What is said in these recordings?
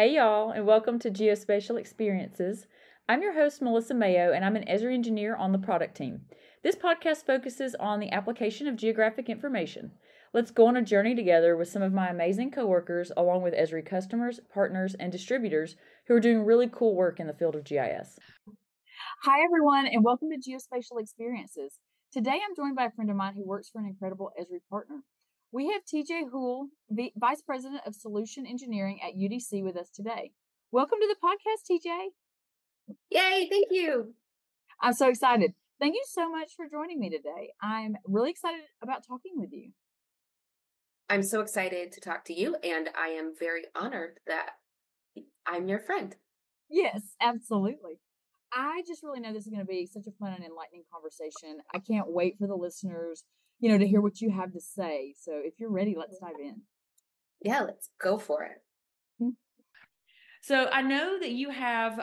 Hey y'all, and welcome to Geospatial Experiences. I'm your host, Melissa Mayo, and I'm an Esri engineer on the product team. This podcast focuses on the application of geographic information. Let's go on a journey together with some of my amazing coworkers, along with Esri customers, partners, and distributors who are doing really cool work in the field of GIS. Hi everyone, and welcome to Geospatial Experiences. Today I'm joined by a friend of mine who works for an incredible Esri partner. We have TJ Houle, the Vice President of Solution Engineering at UDC, with us today. Welcome to the podcast, TJ. Yay, thank you. I'm so excited. Thank you so much for joining me today. I'm really excited about talking with you. I'm so excited to talk to you, and I am very honored that I'm your friend. Yes, absolutely. I just really know this is going to be such a fun and enlightening conversation. I can't wait for the listeners, to hear what you have to say. So if you're ready, let's dive in. Yeah, let's go for it. So I know that you have,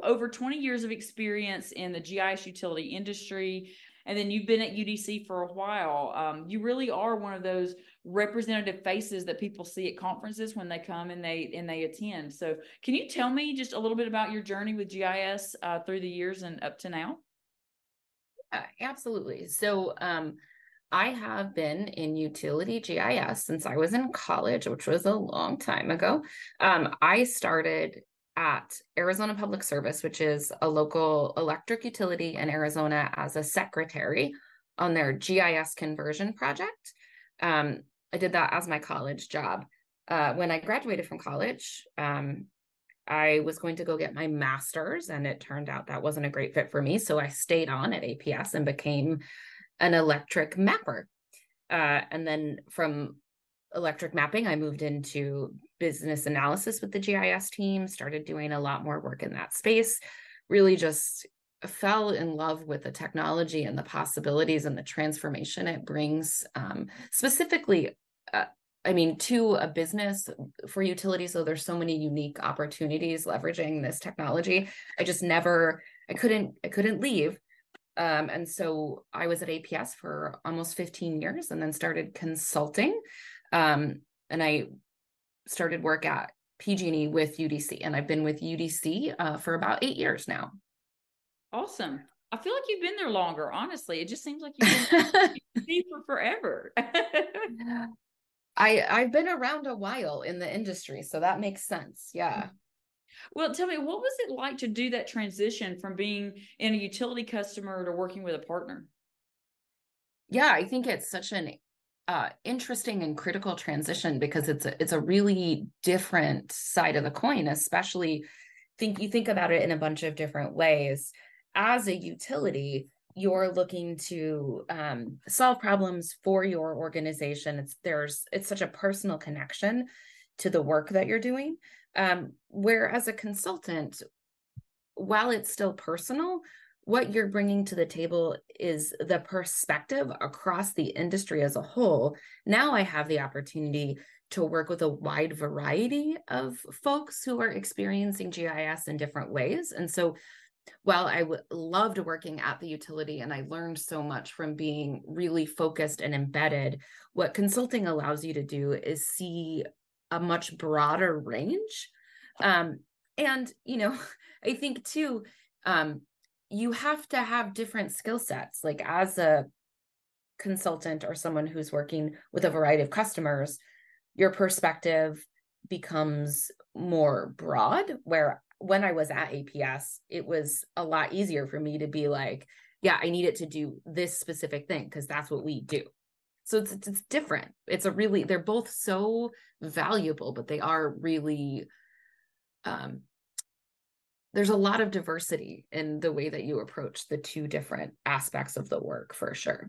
over 20 years of experience in the GIS utility industry, and then you've been at UDC for a while. You really are one of those representative faces that people see at conferences when they come and they attend. So can you tell me just a little bit about your journey with GIS through the years and up to now? Yeah, absolutely. So I have been in utility GIS since I was in college, which was a long time ago. I started at Arizona Public Service, which is a local electric utility in Arizona, as a secretary on their GIS conversion project. I did that as my college job. When I graduated from college, I was going to go get my master's, and it turned out that wasn't a great fit for me. So I stayed on at APS and became an electric mapper. And then from electric mapping, I moved into business analysis with the GIS team, started doing a lot more work in that space, really just fell in love with the technology and the possibilities and the transformation it brings, specifically, to a business for utilities. So there's so many unique opportunities leveraging this technology. I couldn't leave. And so I was at APS for almost 15 years and then started consulting. And I started work at PG&E with UDC, and I've been with UDC for about 8 years now. Awesome. I feel like you've been there longer, honestly. It just seems like you've been for forever. I've been around a while in the industry, so that makes sense. Yeah. Well, tell me, what was it like to do that transition from being in a utility customer to working with a partner? Yeah, I think it's such an interesting and critical transition, because it's a really different side of the coin, especially you think about it in a bunch of different ways. As a utility, you're looking to solve problems for your organization. It's such a personal connection to the work that you're doing. Where as a consultant, while it's still personal, what you're bringing to the table is the perspective across the industry as a whole. Now I have the opportunity to work with a wide variety of folks who are experiencing GIS in different ways. And so while I loved working at the utility and I learned so much from being really focused and embedded, what consulting allows you to do is see a much broader range. And, I think too, you have to have different skill sets. Like as a consultant or someone who's working with a variety of customers, your perspective becomes more broad, where when I was at APS, it was a lot easier for me to be like, yeah, I need it to do this specific thing because that's what we do. So it's different. They're both so valuable, but they are really, there's a lot of diversity in the way that you approach the two different aspects of the work, for sure.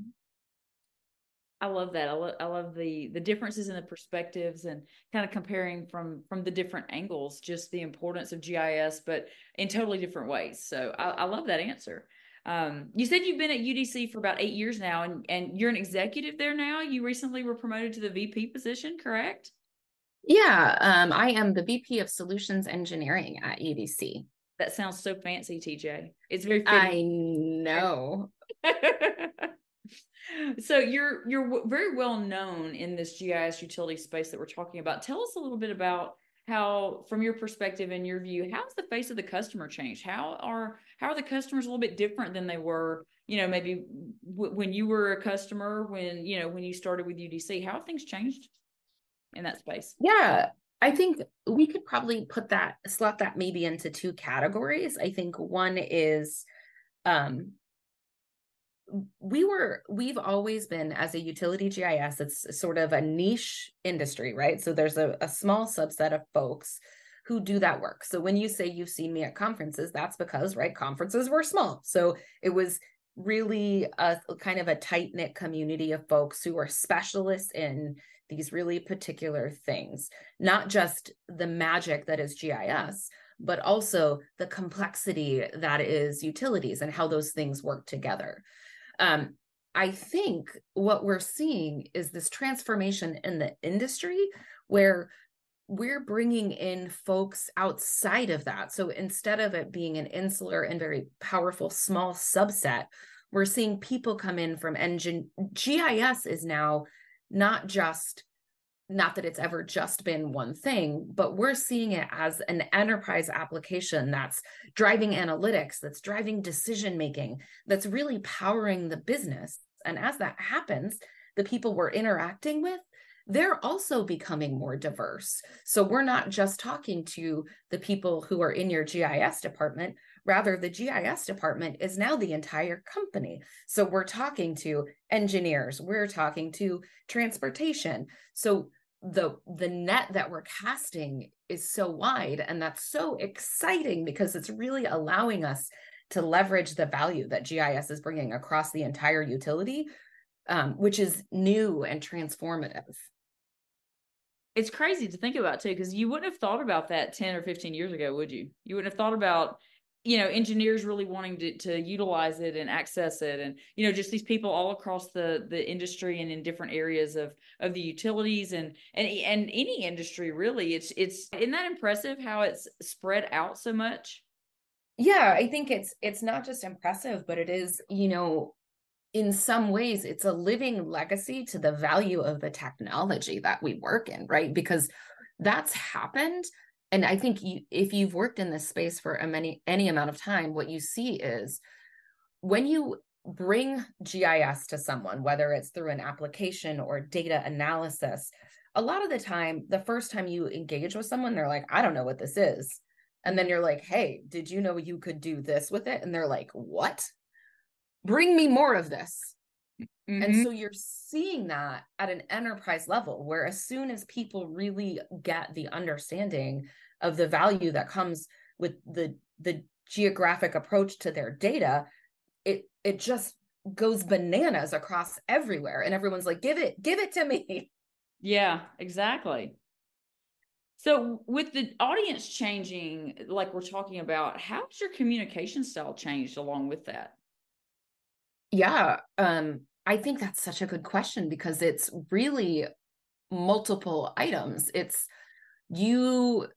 I love that. I love the differences in the perspectives and kind of comparing from the different angles, just the importance of GIS, but in totally different ways. So I love that answer. You said you've been at UDC for about 8 years now, and you're an executive there now. You recently were promoted to the VP position, correct? Yeah, I am the VP of Solutions Engineering at UDC. That sounds so fancy, TJ. It's very fitting. I know. So you're very well known in this GIS utility space that we're talking about. Tell us a little bit about how, from your perspective and your view, how's the face of the customer changed? How are the customers a little bit different than they were, maybe when you were a customer, when you started with UDC? How have things changed in that space? Yeah, I think we could probably slot that maybe into two categories. I think one is um, we've always been, as a utility GIS, it's sort of a niche industry, right? So there's a small subset of folks who do that work. So when you say you've seen me at conferences, that's because, right, conferences were small. So it was really a kind of a tight-knit community of folks who are specialists in these really particular things, not just the magic that is GIS, but also the complexity that is utilities and how those things work together. I think what we're seeing is this transformation in the industry where we're bringing in folks outside of that. So instead of it being an insular and very powerful small subset, we're seeing people come in from GIS is now not that it's ever just been one thing, but we're seeing it as an enterprise application that's driving analytics, that's driving decision making, that's really powering the business. And as that happens, the people we're interacting with, they're also becoming more diverse. So we're not just talking to the people who are in your GIS department. Rather, the GIS department is now the entire company. So we're talking to engineers, we're talking to transportation. So the net that we're casting is so wide, and that's so exciting because it's really allowing us to leverage the value that GIS is bringing across the entire utility, which is new and transformative. It's crazy to think about too, because you wouldn't have thought about that 10 or 15 years ago, would you? You wouldn't have thought about, engineers really wanting to utilize it and access it. And, just these people all across the industry and in different areas of the utilities and any industry really. Isn't that impressive how it's spread out so much? Yeah, I think it's not just impressive, but it is, in some ways, it's a living legacy to the value of the technology that we work in, right? Because that's happened. And I think if you've worked in this space for any amount of time, what you see is when you bring GIS to someone, whether it's through an application or data analysis, a lot of the time, the first time you engage with someone, they're like, I don't know what this is. And then you're like, hey, did you know you could do this with it? And they're like, what? Bring me more of this. And Mm-hmm. so you're seeing that at an enterprise level, where as soon as people really get the understanding of the value that comes with the geographic approach to their data, it just goes bananas across everywhere. And everyone's like, give it to me. Yeah, exactly. So with the audience changing, like we're talking about, how has your communication style changed along with that? Yeah. I think that's such a good question because it's really multiple items. It's you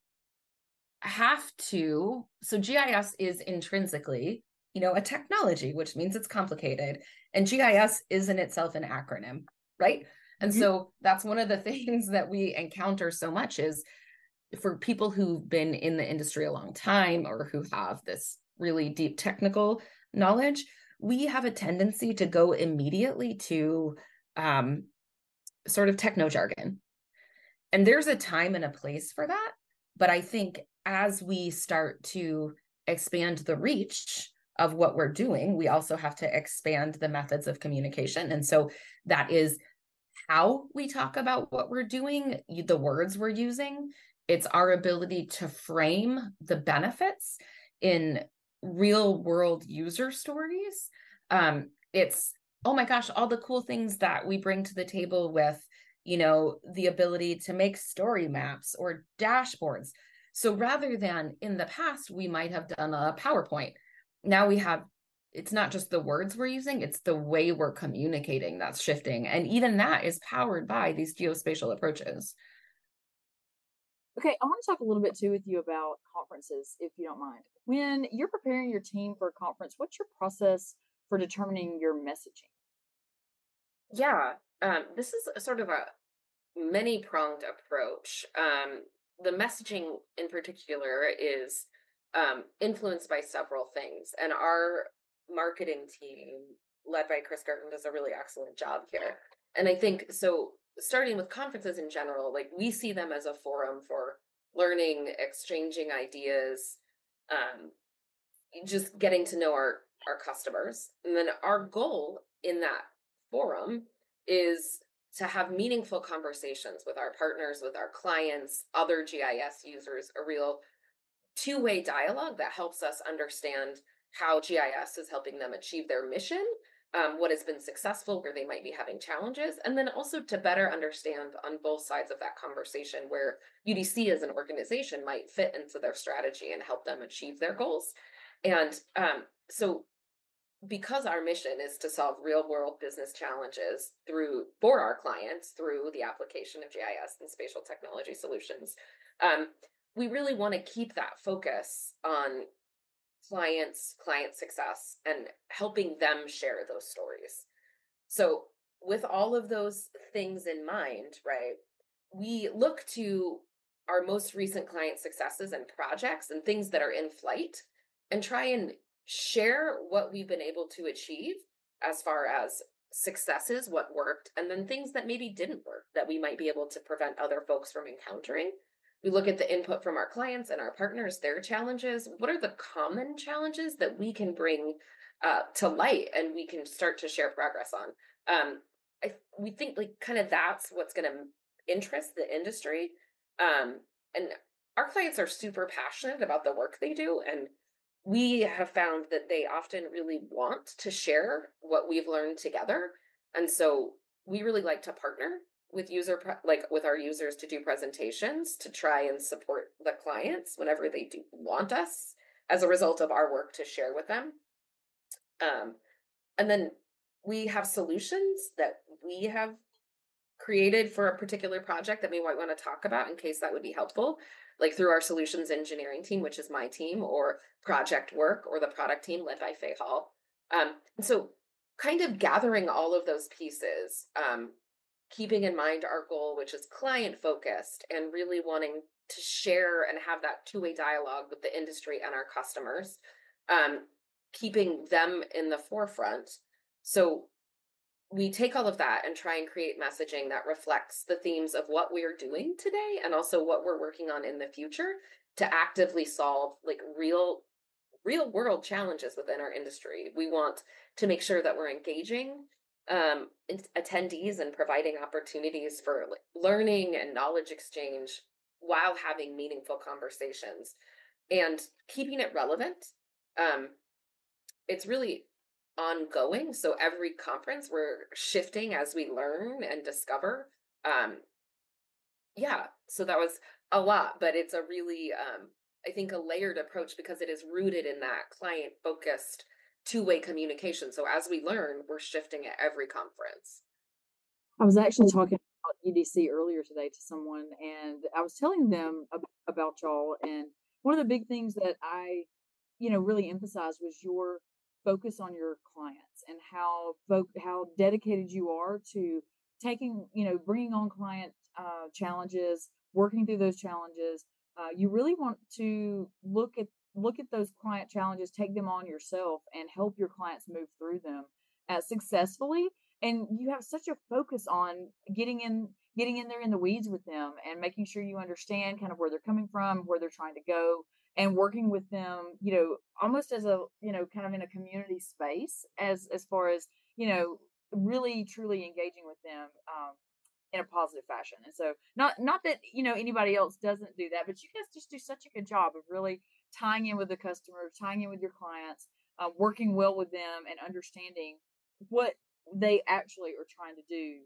have to, so GIS is intrinsically, a technology, which means it's complicated. And GIS is in itself an acronym, right? And Mm-hmm. so that's one of the things that we encounter so much is for people who've been in the industry a long time or who have this really deep technical knowledge, we have a tendency to go immediately to sort of techno jargon. And there's a time and a place for that. But I think as we start to expand the reach of what we're doing, we also have to expand the methods of communication. And so that is how we talk about what we're doing, the words we're using. It's our ability to frame the benefits in real world user stories. It's, oh my gosh, all the cool things that we bring to the table with, the ability to make story maps or dashboards. So rather than in the past, we might have done a PowerPoint. Now it's not just the words we're using, it's the way we're communicating that's shifting. And even that is powered by these geospatial approaches. Okay, I want to talk a little bit too with you about conferences, if you don't mind. When you're preparing your team for a conference, what's your process for determining your messaging? Yeah, this is a sort of a many pronged approach. the messaging in particular is influenced by several things. And our marketing team, led by Chris Gerton, does a really excellent job here. And I think so, starting with conferences in general, like we see them as a forum for learning, exchanging ideas, um, just getting to know our customers. And then our goal in that forum is to have meaningful conversations with our partners, with our clients, other GIS users, a real two-way dialogue that helps us understand how GIS is helping them achieve their mission, what has been successful, where they might be having challenges, and then also to better understand on both sides of that conversation where UDC as an organization might fit into their strategy and help them achieve their goals. And so because our mission is to solve real world business challenges for our clients through the application of GIS and spatial technology solutions, we really want to keep that focus on client success and helping them share those stories. So with all of those things in mind, right, we look to our most recent client successes and projects and things that are in flight and try and share what we've been able to achieve as far as successes, what worked, and then things that maybe didn't work that we might be able to prevent other folks from encountering. We look at the input from our clients and our partners, their challenges. What are the common challenges that we can bring to light and we can start to share progress on? We think like kind of that's what's going to interest the industry. And our clients are super passionate about the work they do. And we have found that they often really want to share what we've learned together. And so we really like to partner with with our users to do presentations to try and support the clients whenever they do want us as a result of our work to share with them. And then we have solutions that we have created for a particular project that we might want to talk about in case that would be helpful, like through our solutions engineering team, which is my team, or project work, or the product team led by Faye Hall. And so kind of gathering all of those pieces, keeping in mind our goal, which is client focused and really wanting to share and have that two-way dialogue with the industry and our customers, keeping them in the forefront. So we take all of that and try and create messaging that reflects the themes of what we're doing today and also what we're working on in the future to actively solve like real world challenges within our industry. We want to make sure that we're engaging attendees and providing opportunities for learning and knowledge exchange while having meaningful conversations and keeping it relevant. It's really ongoing. So every conference we're shifting as we learn and discover. So that was a lot, but it's a really, I think, a layered approach because it is rooted in that client focused two-way communication. So as we learn, we're shifting at every conference. I was actually talking about UDC earlier today to someone, and I was telling them about y'all. And one of the big things that I, really emphasized was your focus on your clients and how dedicated you are to taking, bringing on client challenges, working through those challenges. You really want to look at those client challenges, take them on yourself, and help your clients move through them successfully. And you have such a focus on getting in there in the weeds with them and making sure you understand kind of where they're coming from, where they're trying to go, and working with them, almost as a, kind of in a community space as far as, really truly engaging with them in a positive fashion. And so not that, anybody else doesn't do that, but you guys just do such a good job of really tying in with the customer, tying in with your clients, working well with them and understanding what they actually are trying to do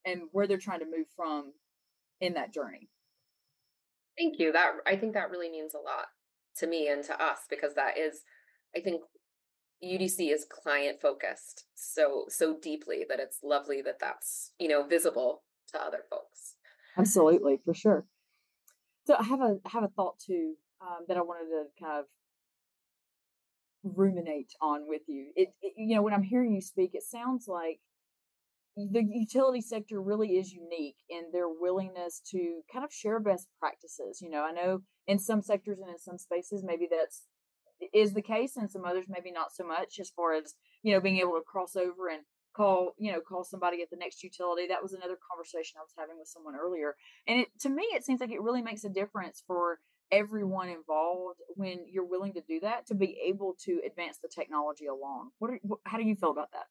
and where they're trying to move from in that journey. Thank you. I think that really means a lot to me and to us because that is, I think UDC is client focused so deeply that it's lovely that that's, visible to other folks. Absolutely, for sure. So I have a thought too that I wanted to kind of ruminate on with you. It when I'm hearing you speak, it sounds like the utility sector really is unique in their willingness to kind of share best practices. I know in some sectors and in some spaces, maybe that's is the case, and some others maybe not so much, as far as being able to cross over and call somebody at the next utility. That was another conversation I was having with someone earlier, and to me it seems like it really makes a difference for everyone involved when you're willing to do that, to be able to advance the technology along. How do you feel about that?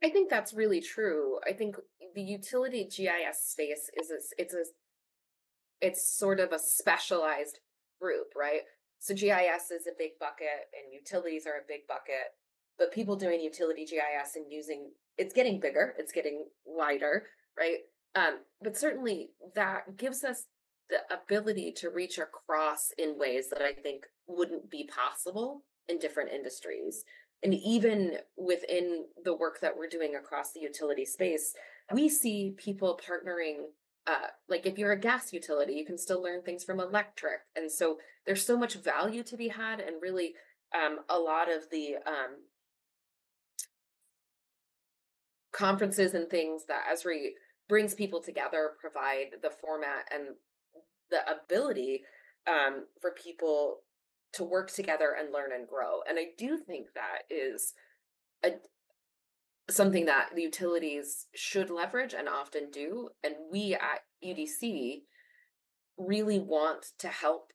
I think that's really true. I think the utility GIS space it's sort of a specialized group, right? So GIS is a big bucket and utilities are a big bucket, but people doing utility GIS and using it's getting bigger, it's getting wider, right? But certainly that gives us the ability to reach across in ways that I think wouldn't be possible in different industries. And even within the work that we're doing across the utility space, we see people partnering. Like if you're a gas utility, you can still learn things from electric. And so there's so much value to be had. And really, a lot of the conferences and things that Esri brings people together provide the format and the ability for people to work together and learn and grow. And I do think that is a, something that the utilities should leverage and often do. And we at UDC really want to help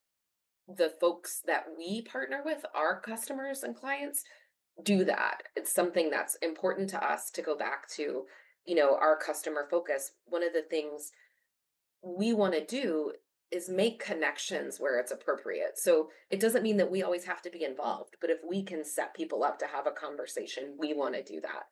the folks that we partner with, our customers and clients, do that. It's something that's important to us to go back to, our customer focus. One of the things we want to do is make connections where it's appropriate. So it doesn't mean that we always have to be involved, but if we can set people up to have a conversation, we want to do that.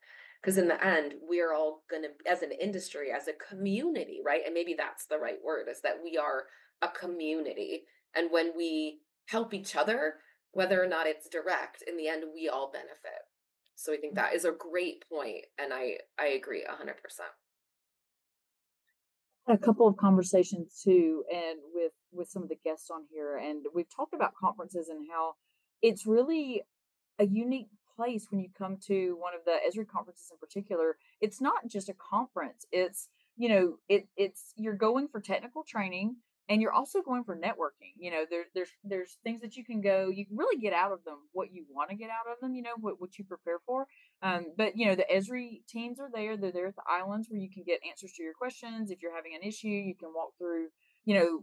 Because in the end, we're all going to, as an industry, as a community, right? And maybe that's the right word, is that we are a community. And when we help each other, whether or not it's direct, in the end, we all benefit. So I think that is a great point, and I agree 100%. A couple of conversations too, and with some of the guests on here, and we've talked about conferences and how it's really a unique place when you come to one of the Esri conferences in particular. It's not just a conference. It's it's you're going for technical training, and you're also going for networking. There's things that you can really get out of them what you want to get out of them. What you prepare for. But the Esri teams are there. They're there at the islands where you can get answers to your questions. If you're having an issue, you can walk through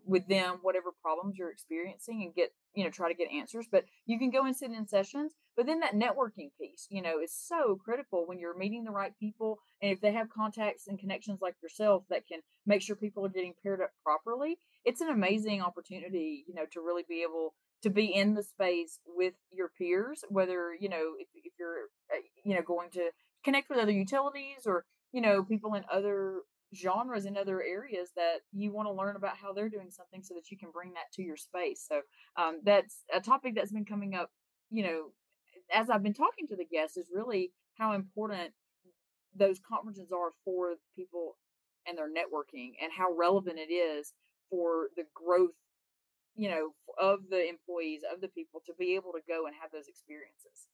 with them, whatever problems you're experiencing, and try to get answers. But you can go and sit in sessions. But then that networking piece, is so critical when you're meeting the right people. And if they have contacts and connections like yourself that can make sure people are getting paired up properly, it's an amazing opportunity, to really be able to be in the space with your peers, whether, if you're, going to connect with other utilities, or, people in other genres in other areas that you want to learn about how they're doing something, so that you can bring that to your space. So that's a topic that's been coming up, as I've been talking to the guests, is really how important those conferences are for people and their networking, and how relevant it is for the growth, of the employees, of the people, to be able to go and have those experiences.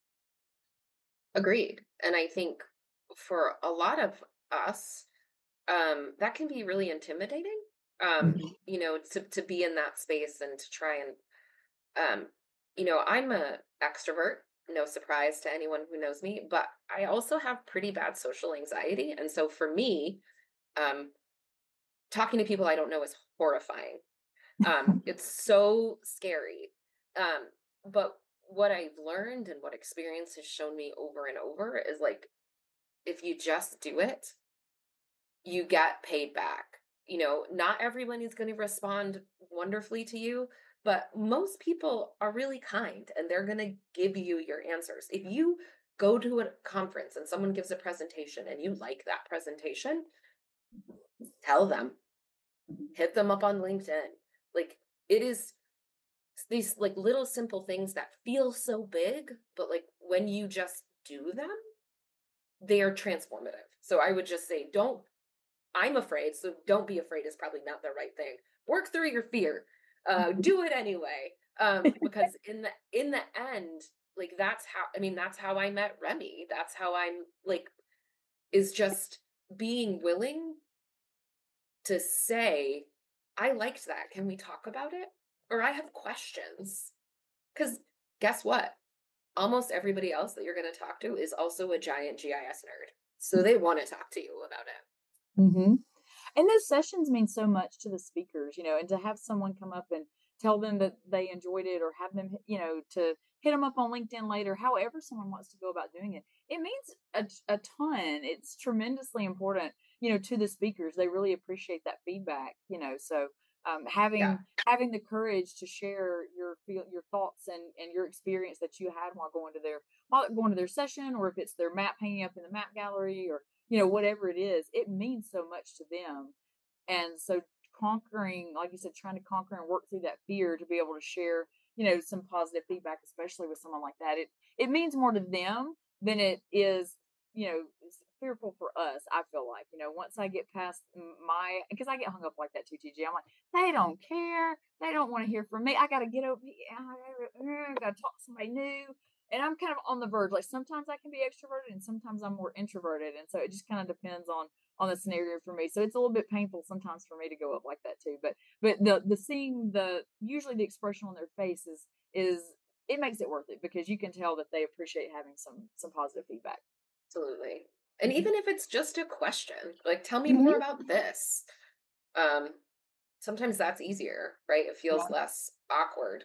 Agreed. And I think for a lot of us, that can be really intimidating, to be in that space and to try and, I'm a extrovert, no surprise to anyone who knows me, but I also have pretty bad social anxiety. And so for me, talking to people I don't know is horrifying. It's so scary. But what I've learned and what experience has shown me over and over is, like, if you just do it, you get paid back. Not everyone is going to respond wonderfully to you, but most people are really kind and they're going to give you your answers. If you go to a conference and someone gives a presentation and you like that presentation, tell them, hit them up on LinkedIn. Like, it is these like little simple things that feel so big, but like when you just do them, they are transformative. So I would just say, I'm afraid, so don't be afraid is probably not the right thing. Work through your fear. Do it anyway. Because in the end, like, that's how I met Remy. That's how I'm, like, is just being willing to say, I liked that. Can we talk about it? Or I have questions. Because guess what? Almost everybody else that you're going to talk to is also a giant GIS nerd. So they want to talk to you about it. Mm-hmm. And those sessions mean so much to the speakers, and to have someone come up and tell them that they enjoyed it, or have them, to hit them up on LinkedIn later, however someone wants to go about doing it. It means a ton. It's tremendously important, to the speakers. They really appreciate that feedback, so Yeah. having the courage to share your thoughts and your experience that you had while going to their session, or if it's their map hanging up in the map gallery, or whatever it is, it means so much to them. And so conquering, like you said, trying to conquer and work through that fear to be able to share, some positive feedback, especially with someone like that, it means more to them than it is, it's fearful for us. I feel like, once I get past because I get hung up like that too, TG. I'm like, they don't care. They don't want to hear from me. I got to get over here. I got to talk to somebody new. And I'm kind of on the verge. Like sometimes I can be extroverted and sometimes I'm more introverted. And so it just kind of depends on the scenario for me. So it's a little bit painful sometimes for me to go up like that too. But the seeing usually the expression on their face is it makes it worth it, because you can tell that they appreciate having some positive feedback. Absolutely. And even if it's just a question, like, tell me Mm-hmm. more about this. Sometimes that's easier, right? It feels less awkward.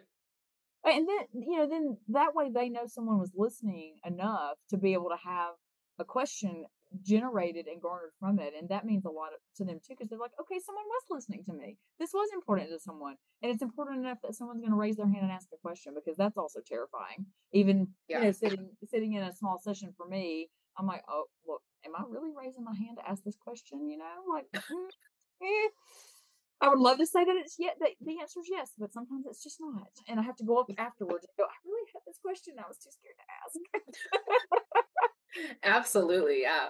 And then that way they know someone was listening enough to be able to have a question generated and garnered from it. And that means a lot to them too, because they're like, okay, someone was listening to me. This was important to someone. And it's important enough that someone's going to raise their hand and ask a question, because that's also terrifying. Even, sitting in a small session for me, I'm like, oh, well, am I really raising my hand to ask this question? Like, I would love to say that the answer is yes, but sometimes it's just not. And I have to go up afterwards and go, I really had this question. I was too scared to ask. Absolutely. Yeah.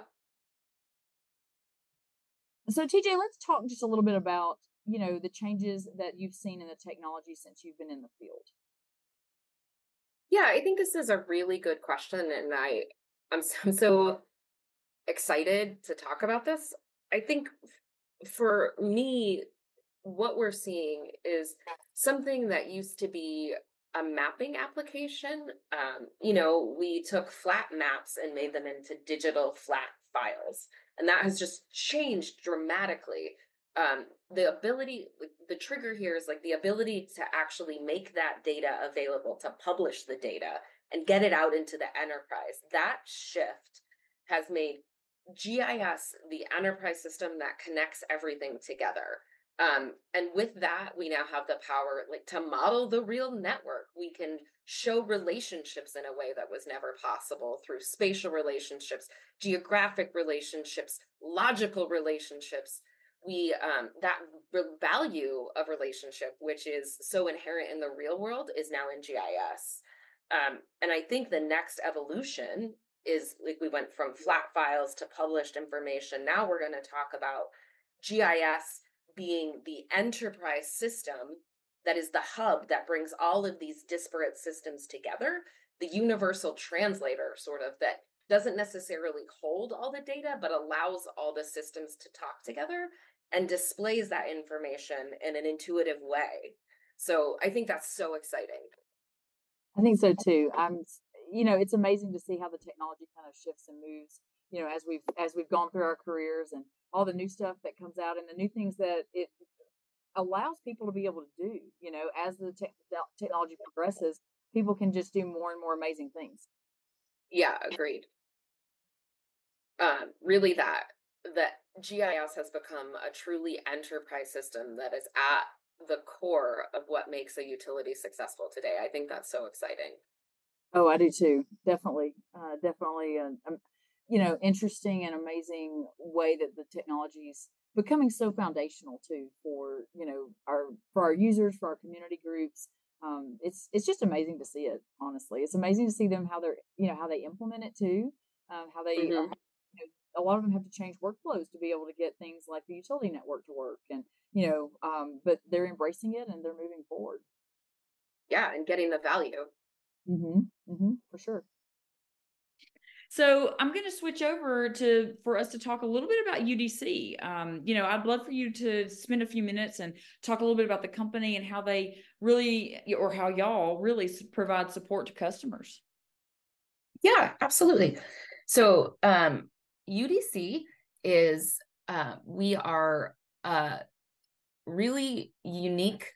So TJ, let's talk just a little bit about, the changes that you've seen in the technology since you've been in the field. Yeah, I think this is a really good question. And I'm so excited to talk about this. I think for me, what we're seeing is something that used to be a mapping application. We took flat maps and made them into digital flat files, and that has just changed dramatically. The trigger here is like the ability to actually make that data available, to publish the data and get it out into the enterprise. That shift has made GIS the enterprise system that connects everything together. And with that, we now have the power, like, to model the real network. We can show relationships in a way that was never possible through spatial relationships, geographic relationships, logical relationships. That value of relationship, which is so inherent in the real world, is now in GIS. And I think the next evolution is, like, we went from flat files to published information. Now we're going to talk about GIS being the enterprise system that is the hub that brings all of these disparate systems together, the universal translator, sort of, that doesn't necessarily hold all the data, but allows all the systems to talk together and displays that information in an intuitive way. So I think that's so exciting. I think so too. It's amazing to see how the technology kind of shifts and moves, as we've gone through our careers, and all the new stuff that comes out and the new things that it allows people to be able to do. As the technology progresses, people can just do more and more amazing things. Yeah, agreed. Really, that GIS has become a truly enterprise system that is at the core of what makes a utility successful today. I think that's so exciting. Oh, I do too. Definitely. Interesting and amazing way that the technology is becoming so foundational too for, our users, for our community groups. It's just amazing to see it. Honestly, it's amazing to see them, how they implement it too. How they, a lot of them have to change workflows to be able to get things like the utility network to work, and, but they're embracing it and they're moving forward. Yeah. And getting the value. For sure. So I'm going to switch over for us to talk a little bit about UDC. I'd love for you to spend a few minutes and talk a little bit about the company and how they really, or how y'all really provide support to customers. Yeah, absolutely. So UDC is, we are a really unique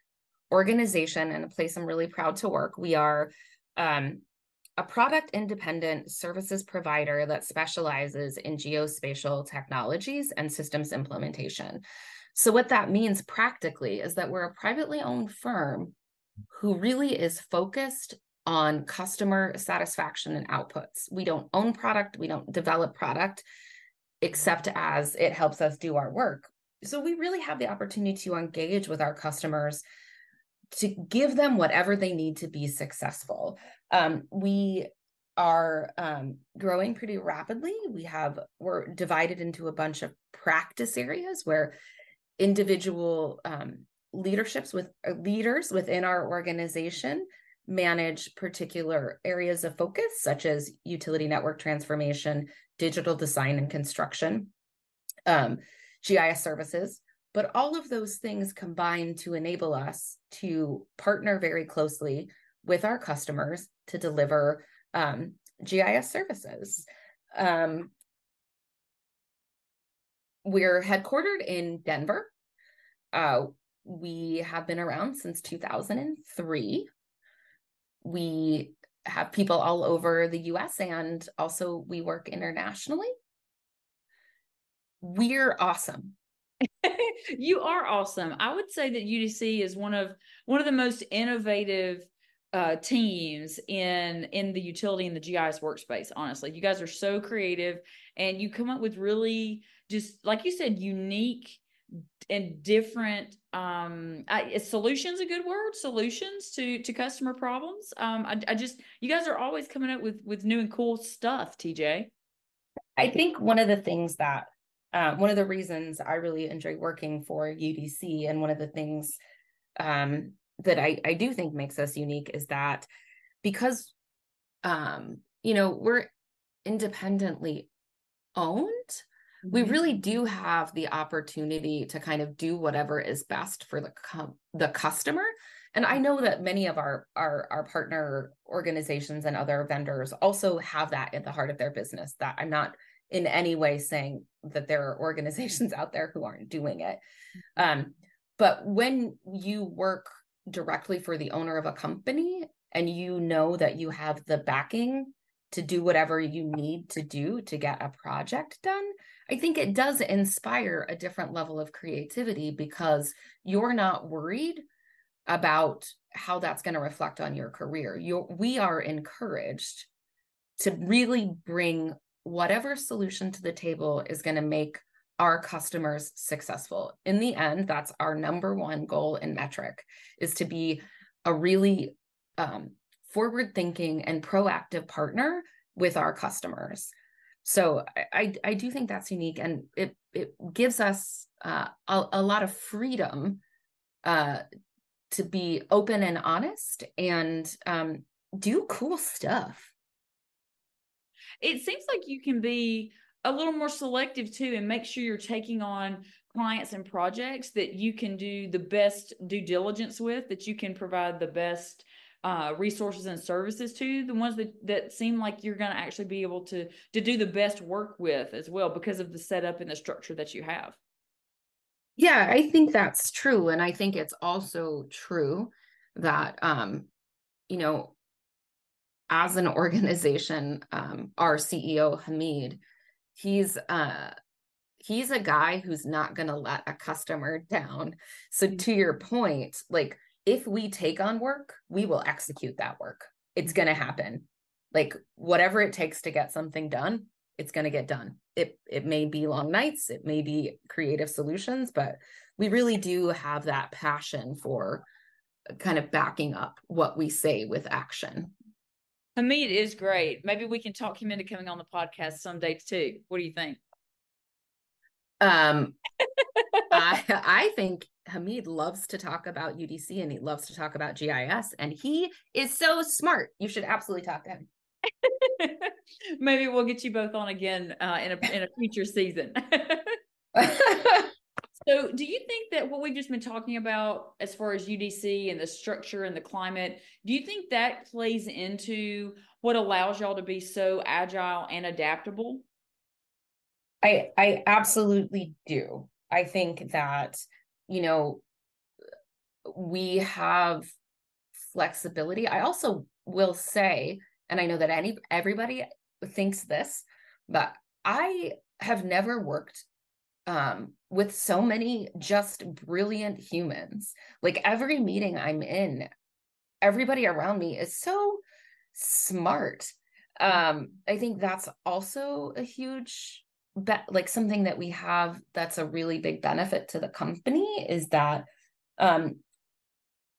organization and a place I'm really proud to work. We are a product independent services provider that specializes in geospatial technologies and systems implementation. So what that means practically is that we're a privately owned firm who really is focused on customer satisfaction and outputs. We don't own product, we don't develop product, except as it helps us do our work. So we really have the opportunity to engage with our customers to give them whatever they need to be successful. We are growing pretty rapidly. We're divided into a bunch of practice areas where individual leaders within our organization manage particular areas of focus, such as utility network transformation, digital design and construction, GIS services. But all of those things combine to enable us to partner very closely with our customers to deliver GIS services. We're headquartered in Denver. We have been around since 2003. We have people all over the US, and also we work internationally. We're awesome. You are awesome. I would say that UDC is one of the most innovative teams in the utility and the GIS workspace. Honestly, you guys are so creative, and you come up with really, just like you said, unique and different solutions. A good word, solutions to customer problems. You guys are always coming up with new and cool stuff, TJ. I think one of the things that one of the reasons I really enjoy working for UDC, and one of the things that I do think makes us unique, is that because we're independently owned, we really do have the opportunity to kind of do whatever is best for the customer. And I know that many of our partner organizations and other vendors also have that at the heart of their business. That I'm not in any way saying that there are organizations out there who aren't doing it. But when you work directly for the owner of a company, and you know that you have the backing to do whatever you need to do to get a project done, I think it does inspire a different level of creativity, because you're not worried about how that's going to reflect on your career. We are encouraged to really bring whatever solution to the table is going to make our customers successful. In the end, that's our number one goal and metric, is to be a really forward-thinking and proactive partner with our customers. So I do think that's unique, and it gives us a lot of freedom to be open and honest and do cool stuff. It seems like you can be a little more selective too, and make sure you're taking on clients and projects that you can do the best due diligence with, that you can provide the best resources and services to, the ones that seem like you're going to actually be able to do the best work with as well, because of the setup and the structure that you have. Yeah, I think that's true. And I think it's also true that, as an organization, our CEO, Hamid, he's a guy who's not going to let a customer down. So to your point, like, if we take on work, we will execute that work. It's going to happen. Like, whatever it takes to get something done, it's going to get done. It may be long nights, it may be creative solutions, but we really do have that passion for kind of backing up what we say with action. Hamid is great. Maybe we can talk him into coming on the podcast someday too. What do you think? I think Hamid loves to talk about UDC, and he loves to talk about GIS, and he is so smart. You should absolutely talk to him. Maybe we'll get you both on again in a future season. So do you think that what we've just been talking about as far as UDC and the structure and the climate, do you think that plays into what allows y'all to be so agile and adaptable? I absolutely do. I think that, you know, we have flexibility. I also will say, and I know that everybody thinks this, but I have never worked with so many just brilliant humans. Like every meeting I'm in, everybody around me is so smart. I think that's also a huge like something that we have that's a really big benefit to the company is that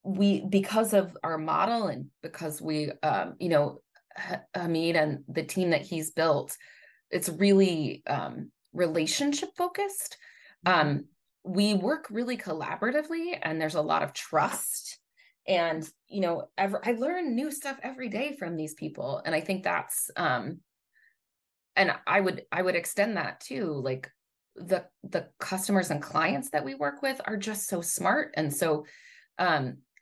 we, because of our model and because we Hamid and the team that he's built, it's really relationship focused. We work really collaboratively and there's a lot of trust. And, I learn new stuff every day from these people. And I think that's, and I would extend that too. Like the customers and clients that we work with are just so smart. And so,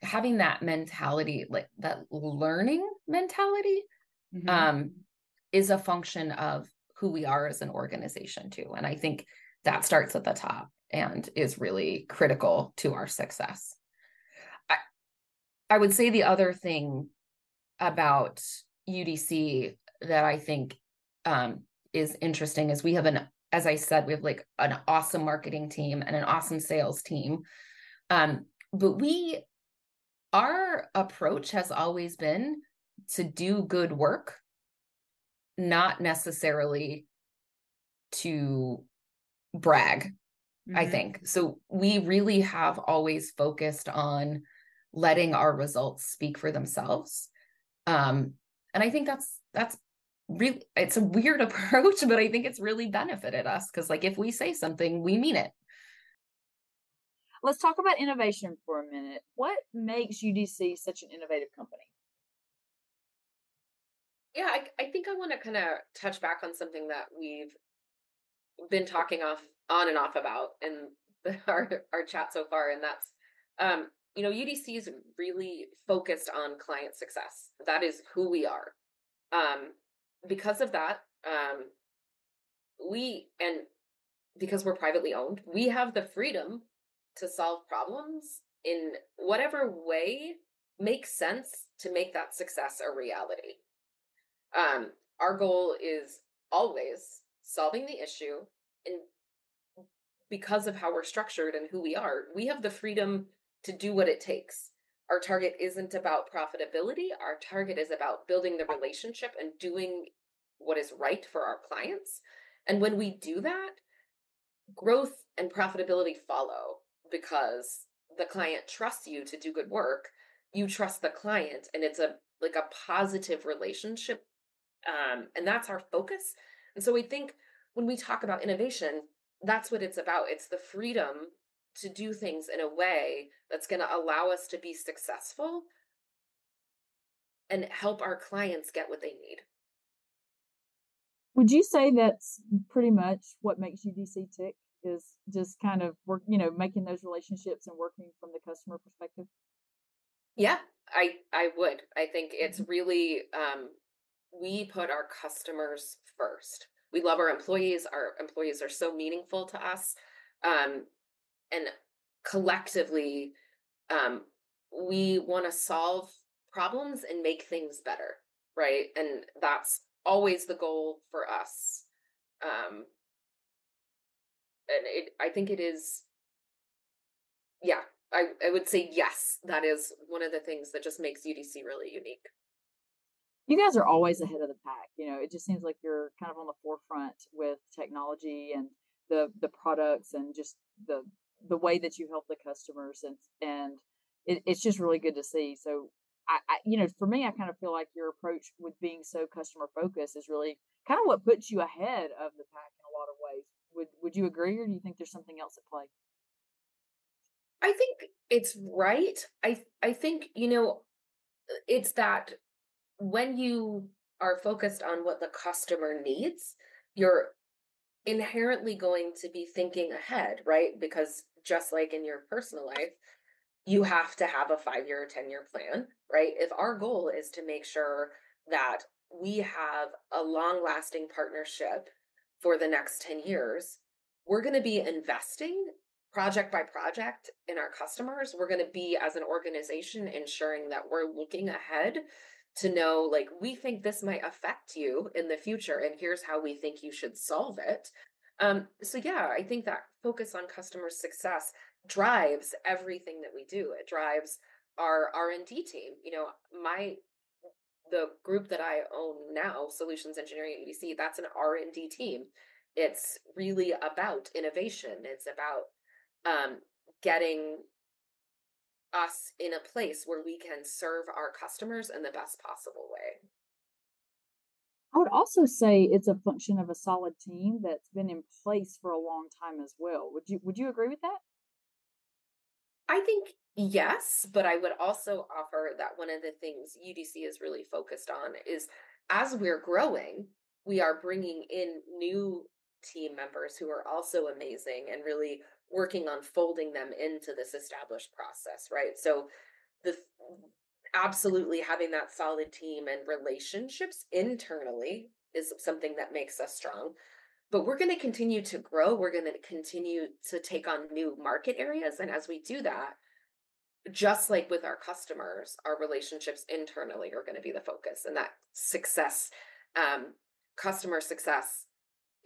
having that mentality, like that learning mentality, is a function of who we are as an organization too. And I think that starts at the top and is really critical to our success. I would say the other thing about UDC that I think is interesting is we have as I said, we have like an awesome marketing team and an awesome sales team. But our approach has always been to do good work, not necessarily to brag, I think. So we really have always focused on letting our results speak for themselves. And I think that's really, it's a weird approach, but I think it's really benefited us because like if we say something, we mean it. Let's talk about innovation for a minute. What makes UDC such an innovative company? Yeah, I think I want to kind of touch back on something that we've been talking on and off about in our chat so far, and that's UDC is really focused on client success. That is who we are. Because of that, because we're privately owned, we have the freedom to solve problems in whatever way makes sense to make that success a reality. Our goal is always solving the issue, and because of how we're structured and who we are, we have the freedom to do what it takes. Our target isn't about profitability. Our target is about building the relationship and doing what is right for our clients. And when we do that, growth and profitability follow because the client trusts you to do good work. You trust the client, and it's a positive relationship. And that's our focus. And so we think when we talk about innovation, that's what it's about. It's the freedom to do things in a way that's going to allow us to be successful and help our clients get what they need. Would you say that's pretty much what makes UDC tick, is just kind of work, making those relationships and working from the customer perspective? Yeah, I would. I think it's really, we put our customers first. We love our employees. Our employees are so meaningful to us. And collectively, we want to solve problems and make things better, right? And that's always the goal for us. I think it is, yeah, I would say yes, that is one of the things that just makes UDC really unique. You guys are always ahead of the pack. It just seems like you're kind of on the forefront with technology and the products and just the way that you help the customers, and it's just really good to see. So for me, I kind of feel like your approach with being so customer focused is really kind of what puts you ahead of the pack in a lot of ways. Would you agree, or do you think there's something else at play? I think it's right. I think, it's that when you are focused on what the customer needs, you're inherently going to be thinking ahead, right? Because just like in your personal life, you have to have a 5 year or 10 year plan, right? If our goal is to make sure that we have a long lasting partnership for the next 10 years, we're going to be investing project by project in our customers. We're going to be, as an organization, ensuring that we're looking ahead to know, like, we think this might affect you in the future, and here's how we think you should solve it. So yeah, I think that focus on customer success drives everything that we do. It drives our R&D team. You know, the group that I own now, Solutions Engineering at UDC, that's an R&D team. It's really about innovation. It's about getting us in a place where we can serve our customers in the best possible way. I would also say it's a function of a solid team that's been in place for a long time as well. Would you agree with that? I think yes, but I would also offer that one of the things UDC is really focused on is, as we're growing, we are bringing in new team members who are also amazing and really working on folding them into this established process, right? So the absolutely having that solid team and relationships internally is something that makes us strong. But we're going to continue to grow. We're going to continue to take on new market areas. And as we do that, just like with our customers, our relationships internally are going to be the focus. And that success, customer success,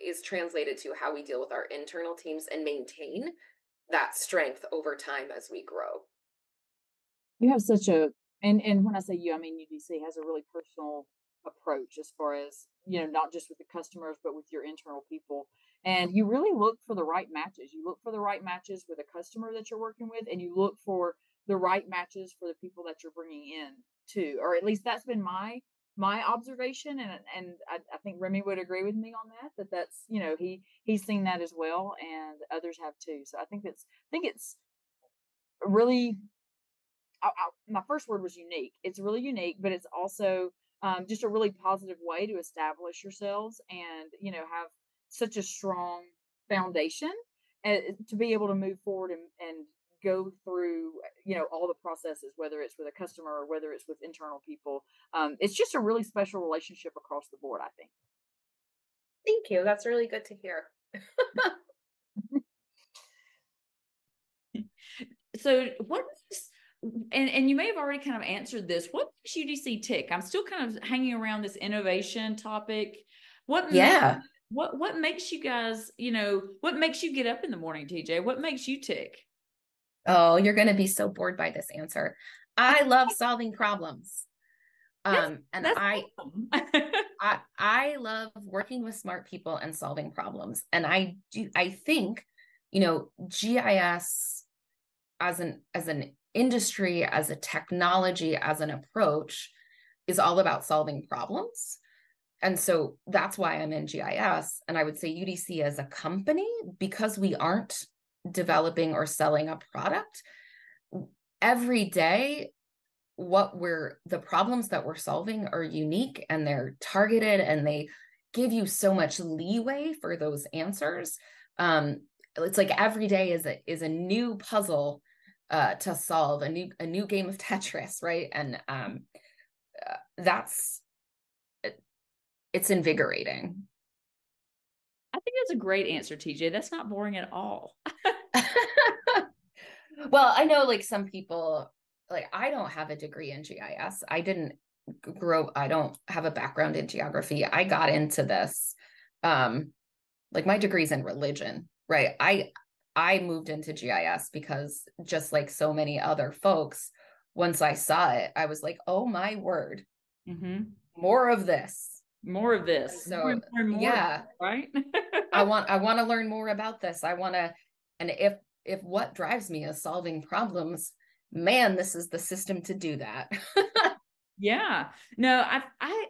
is translated to how we deal with our internal teams and maintain that strength over time as we grow. You have such a and when I say you, I mean UDC has a really personal approach as far as, not just with the customers, but with your internal people. And you really look for the right matches. You look for the right matches with a customer that you're working with, and you look for the right matches for the people that you're bringing in too. Or at least that's been my observation, and I think Remy would agree with me on that's he's seen that as well, and others have too. So I think it's really my first word was unique. It's really unique, but it's also just a really positive way to establish yourselves and, have such a strong foundation to be able to move forward and go through, all the processes, whether it's with a customer or whether it's with internal people. It's just a really special relationship across the board, I think. Thank you. That's really good to hear. So what and you may have already kind of answered this. What makes UDC tick? I'm still kind of hanging around this innovation topic. Yeah. What makes you guys, what makes you get up in the morning, TJ? What makes you tick? Oh, you're going to be so bored by this answer. I love solving problems. And That's awesome. I love working with smart people and solving problems. And I think, GIS as an industry, as a technology, as an approach is all about solving problems. And so that's why I'm in GIS. And I would say UDC as a company, because we aren't developing or selling a product, every day the problems that we're solving are unique and they're targeted and they give you so much leeway for those answers. It's like every day is a new puzzle to solve, a new game of Tetris, right? And it's invigorating. I think that's a great answer, TJ. That's not boring at all. Well, I know like some people, like I don't have a degree in GIS. I don't have a background in geography. I got into this, like my degree's in religion, right? I moved into GIS because just like so many other folks, once I saw it, I was like, oh my word, more of this. More of this. So more, yeah, right. I want to learn more about this. And if what drives me is solving problems, man, this is the system to do that. Yeah. No, I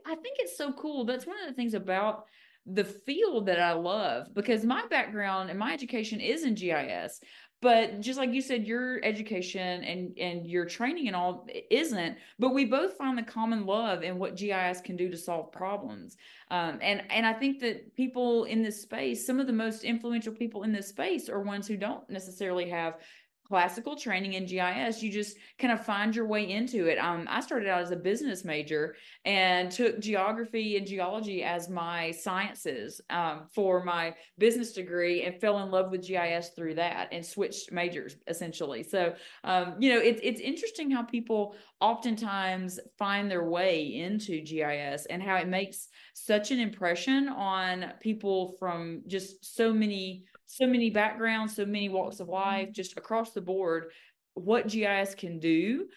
think it's so cool. That's one of the things about the field that I love, because my background and my education is in GIS, But just like you said, your education and your training and all isn't, but we both find the common love in what GIS can do to solve problems. And I think that people in this space, some of the most influential people in this space are ones who don't necessarily have classical training in GIS. You just kind of find your way into it. I started out as a business major and took geography and geology as my sciences for my business degree, and fell in love with GIS through that and switched majors essentially. So, it's interesting how people oftentimes find their way into GIS and how it makes such an impression on people from just so many backgrounds, so many walks of life, just across the board. What GIS can do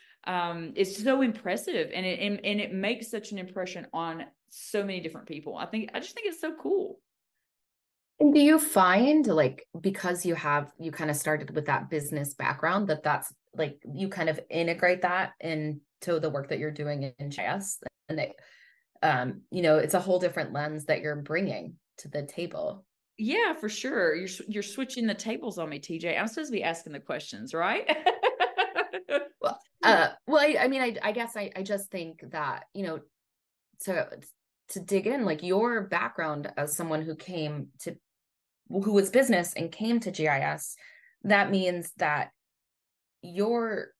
is so impressive, and it makes such an impression on so many different people. I just think it's so cool. And do you find, like, because you kind of started with that business background, that's like you kind of integrate that into the work that you're doing in GIS, and that it's a whole different lens that you're bringing to the table? Yeah, for sure. You're switching the tables on me, TJ. I'm supposed to be asking the questions, right? I guess I just think that, to dig in, like your background as someone who was business and came to GIS, that means that you're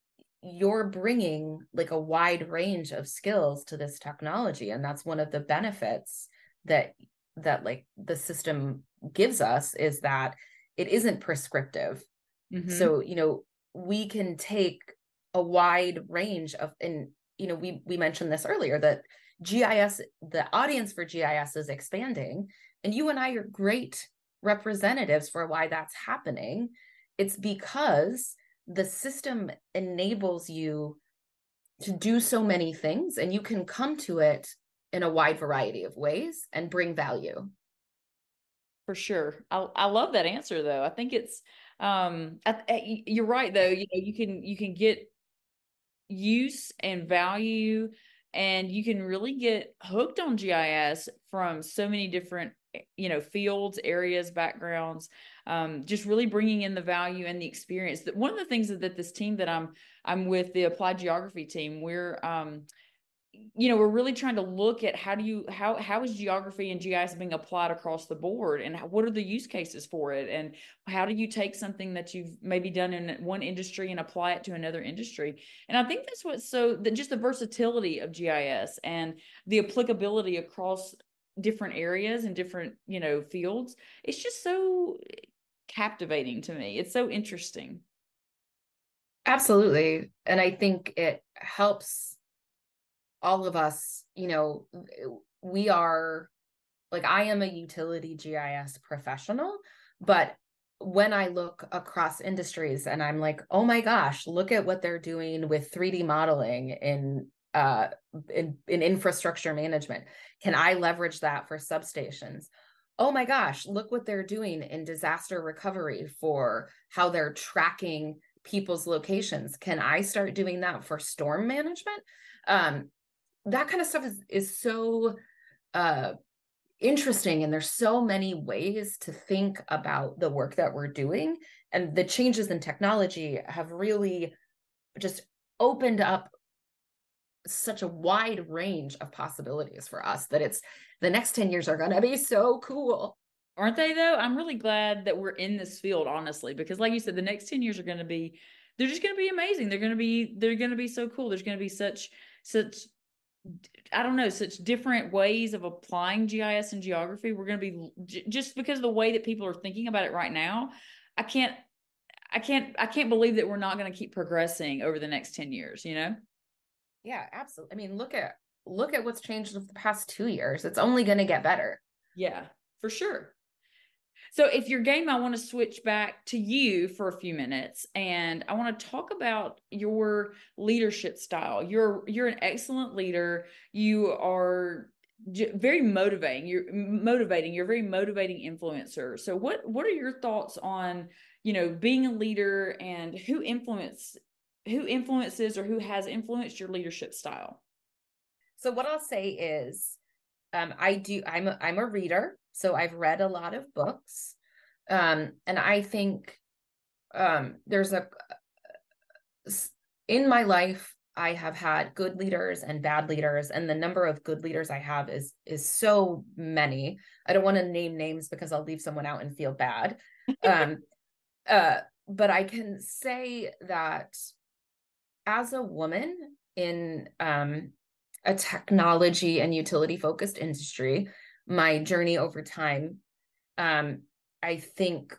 bringing like a wide range of skills to this technology, and that's one of the benefits that like the system gives us, is that it isn't prescriptive. Mm-hmm. So we can take a wide range of, and we mentioned this earlier, that GIS, the audience for GIS is expanding, and you and I are great representatives for why that's happening. It's because the system enables you to do so many things, and you can come to it in a wide variety of ways and bring value. For sure. I love that answer though. I think it's you're right though. You can get use and value, and you can really get hooked on GIS from so many different fields, areas, backgrounds, just really bringing in the value and the experience. One of the things that this team that I'm with, the applied geography team, we're really trying to look at how is geography and GIS being applied across the board, and what are the use cases for it, and how do you take something that you've maybe done in one industry and apply it to another industry. And I think that's what's just the versatility of GIS and the applicability across different areas and different fields. It's just so captivating to me. It's so interesting. Absolutely. And I think it helps all of us. We are, like, I am a utility GIS professional, but when I look across industries and I'm like, oh my gosh, look at what they're doing with 3D modeling in infrastructure management. Can I leverage that for substations? Oh my gosh, look what they're doing in disaster recovery for how they're tracking people's locations. Can I start doing that for storm management? That kind of stuff is so interesting, and there's so many ways to think about the work that we're doing, and the changes in technology have really just opened up such a wide range of possibilities for us, that the next 10 years are going to be so cool. Aren't they though? I'm really glad that we're in this field, honestly, because like you said, the next 10 years are going to be, they're just going to be amazing. They're going to be so cool. There's going to be such I don't know, such different ways of applying GIS and geography. We're going to be, just because of the way that people are thinking about it right now, I can't believe that we're not going to keep progressing over the next 10 years, Yeah, absolutely. I mean, look at what's changed in the past 2 years. It's only going to get better. Yeah, for sure. So if you're game, I want to switch back to you for a few minutes, and I want to talk about your leadership style. You're an excellent leader. You are very motivating. You're a very motivating influencer. So what are your thoughts on, being a leader, and who influences or who has influenced your leadership style? So what I'll say is, I'm a reader. So I've read a lot of books. And I think there's in my life, I have had good leaders and bad leaders, and the number of good leaders I have is so many. I don't want to name names because I'll leave someone out and feel bad. But I can say that as a woman in a technology and utility focused industry, my journey over time, I think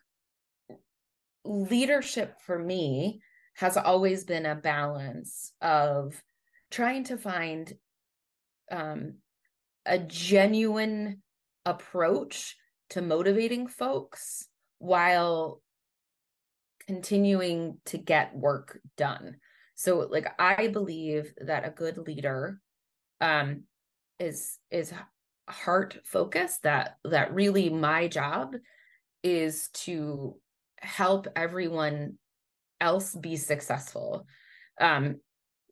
leadership for me has always been a balance of trying to find a genuine approach to motivating folks while continuing to get work done. So like, I believe that a good leader is heart focused, that really my job is to help everyone else be successful.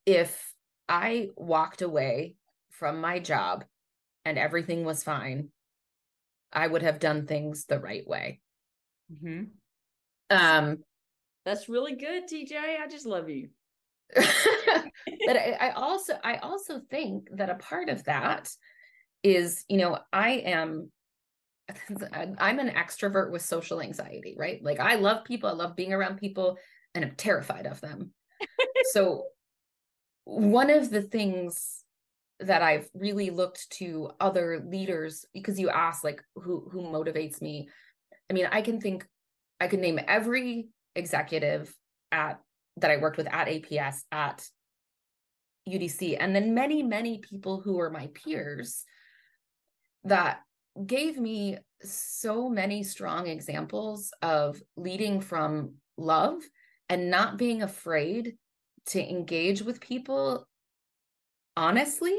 If I walked away from my job and everything was fine, I would have done things the right way. Mm-hmm. That's really good, TJ. I just love you. But I also think that a part of that is, I'm an extrovert with social anxiety, right? Like, I love people, I love being around people, and I'm terrified of them. So one of the things that I've really looked to other leaders, because you asked like who motivates me. I mean, I can name every executive that I worked with at APS, at UDC, and then many, many people who were my peers that gave me so many strong examples of leading from love and not being afraid to engage with people honestly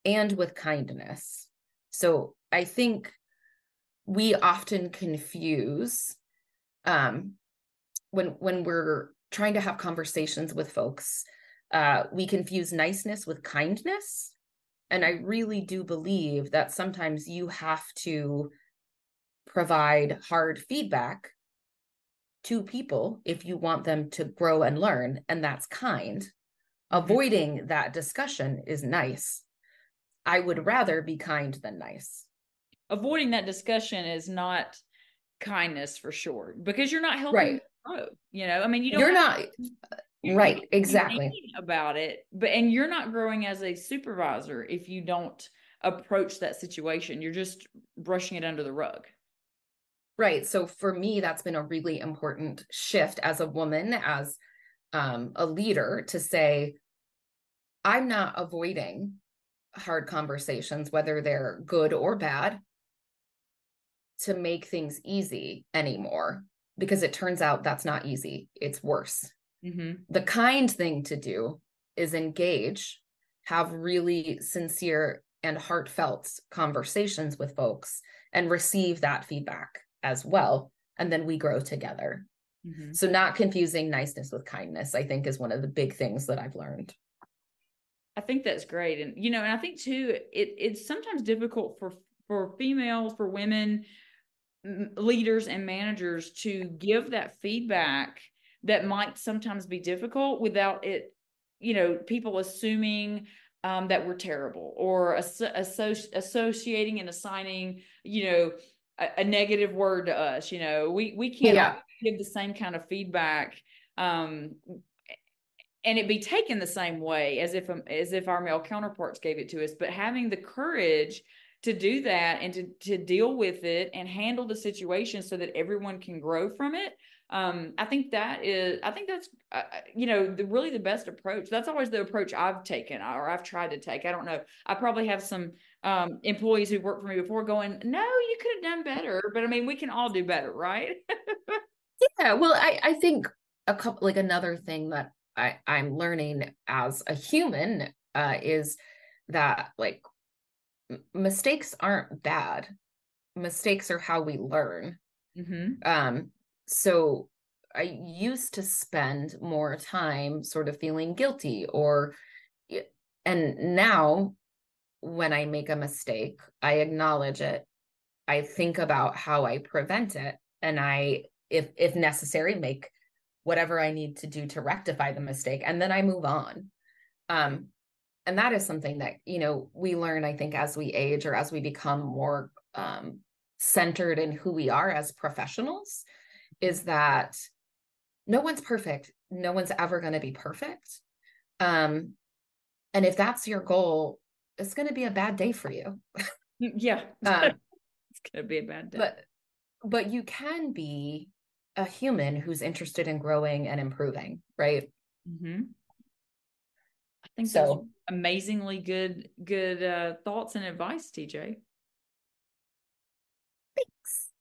and with kindness. So I think we often confuse when we're trying to have conversations with folks, we confuse niceness with kindness. And I really do believe that sometimes you have to provide hard feedback to people if you want them to grow and learn, and that's kind. Avoiding that discussion is nice. I would rather be kind than nice. Avoiding that discussion is not kindness for sure, because you're not helping them grow. I mean, you're not right, exactly about it, and you're not growing as a supervisor if you don't approach that situation. You're just brushing it under the rug. Right. So for me, that's been a really important shift as a woman, as a leader, to say, I'm not avoiding hard conversations, whether they're good or bad, to make things easy anymore, because it turns out that's not easy. It's worse. Mm-hmm. The kind thing to do is engage, have really sincere and heartfelt conversations with folks, and receive that feedback as well. And then we grow together. Mm-hmm. So not confusing niceness with kindness, I think, is one of the big things that I've learned. I think that's great. And, and I think too, it's sometimes difficult for females, for women leaders and managers to give that feedback that might sometimes be difficult without it, people assuming that we're terrible, or associating and assigning, a negative word to us. We can't give the same kind of feedback and it be taken the same way as if our male counterparts gave it to us. But having the courage to do that and to deal with it and handle the situation so that everyone can grow from it. I think that's really the best approach. That's always the approach I've taken, or I've tried to take. I don't know. I probably have some employees who worked for me before going, no, you could have done better. But I mean, we can all do better, right? Yeah. Well, I think another thing that I'm learning as a human is that mistakes aren't bad. Mistakes are how we learn. Mm-hmm. So I used to spend more time sort of feeling guilty, and now when I make a mistake, I acknowledge it. I think about how I prevent it, and I if necessary, make whatever I need to do to rectify the mistake, and then I move on. And that is something that, we learn, I think, as we age or as we become more centered in who we are as professionals, is that no one's perfect. No one's ever going to be perfect. And if that's your goal, it's going to be a bad day for you. Yeah. It's going to be a bad day. But you can be a human who's interested in growing and improving, right? Mm-hmm. I think so. those are amazingly good thoughts and advice, TJ. Thanks.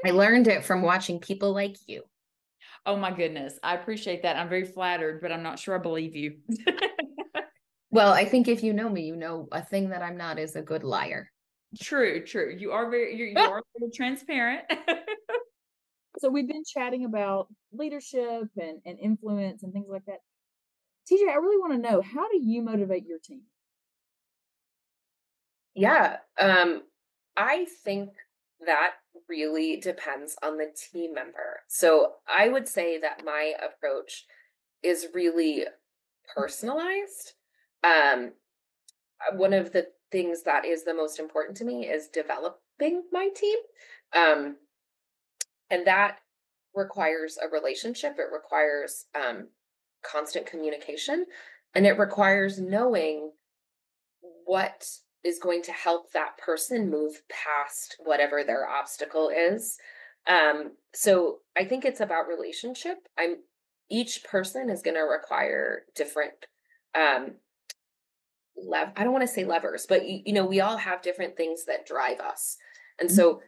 I learned it from watching people like you. Oh my goodness. I appreciate that. I'm very flattered, but I'm not sure I believe you. Well, I think if you know me, a thing that I'm not is a good liar. True. You are you are very transparent. So we've been chatting about leadership and influence and things like that. TJ, I really want to know, how do you motivate your team? Yeah. I think that really depends on the team member. So I would say that my approach is really personalized. One of the things that is the most important to me is developing my team. And that requires a relationship. It requires constant communication, and it requires knowing what is going to help that person move past whatever their obstacle is. So I think it's about relationship. Each person is going to require different I don't want to say levers, but we all have different things that drive us. And so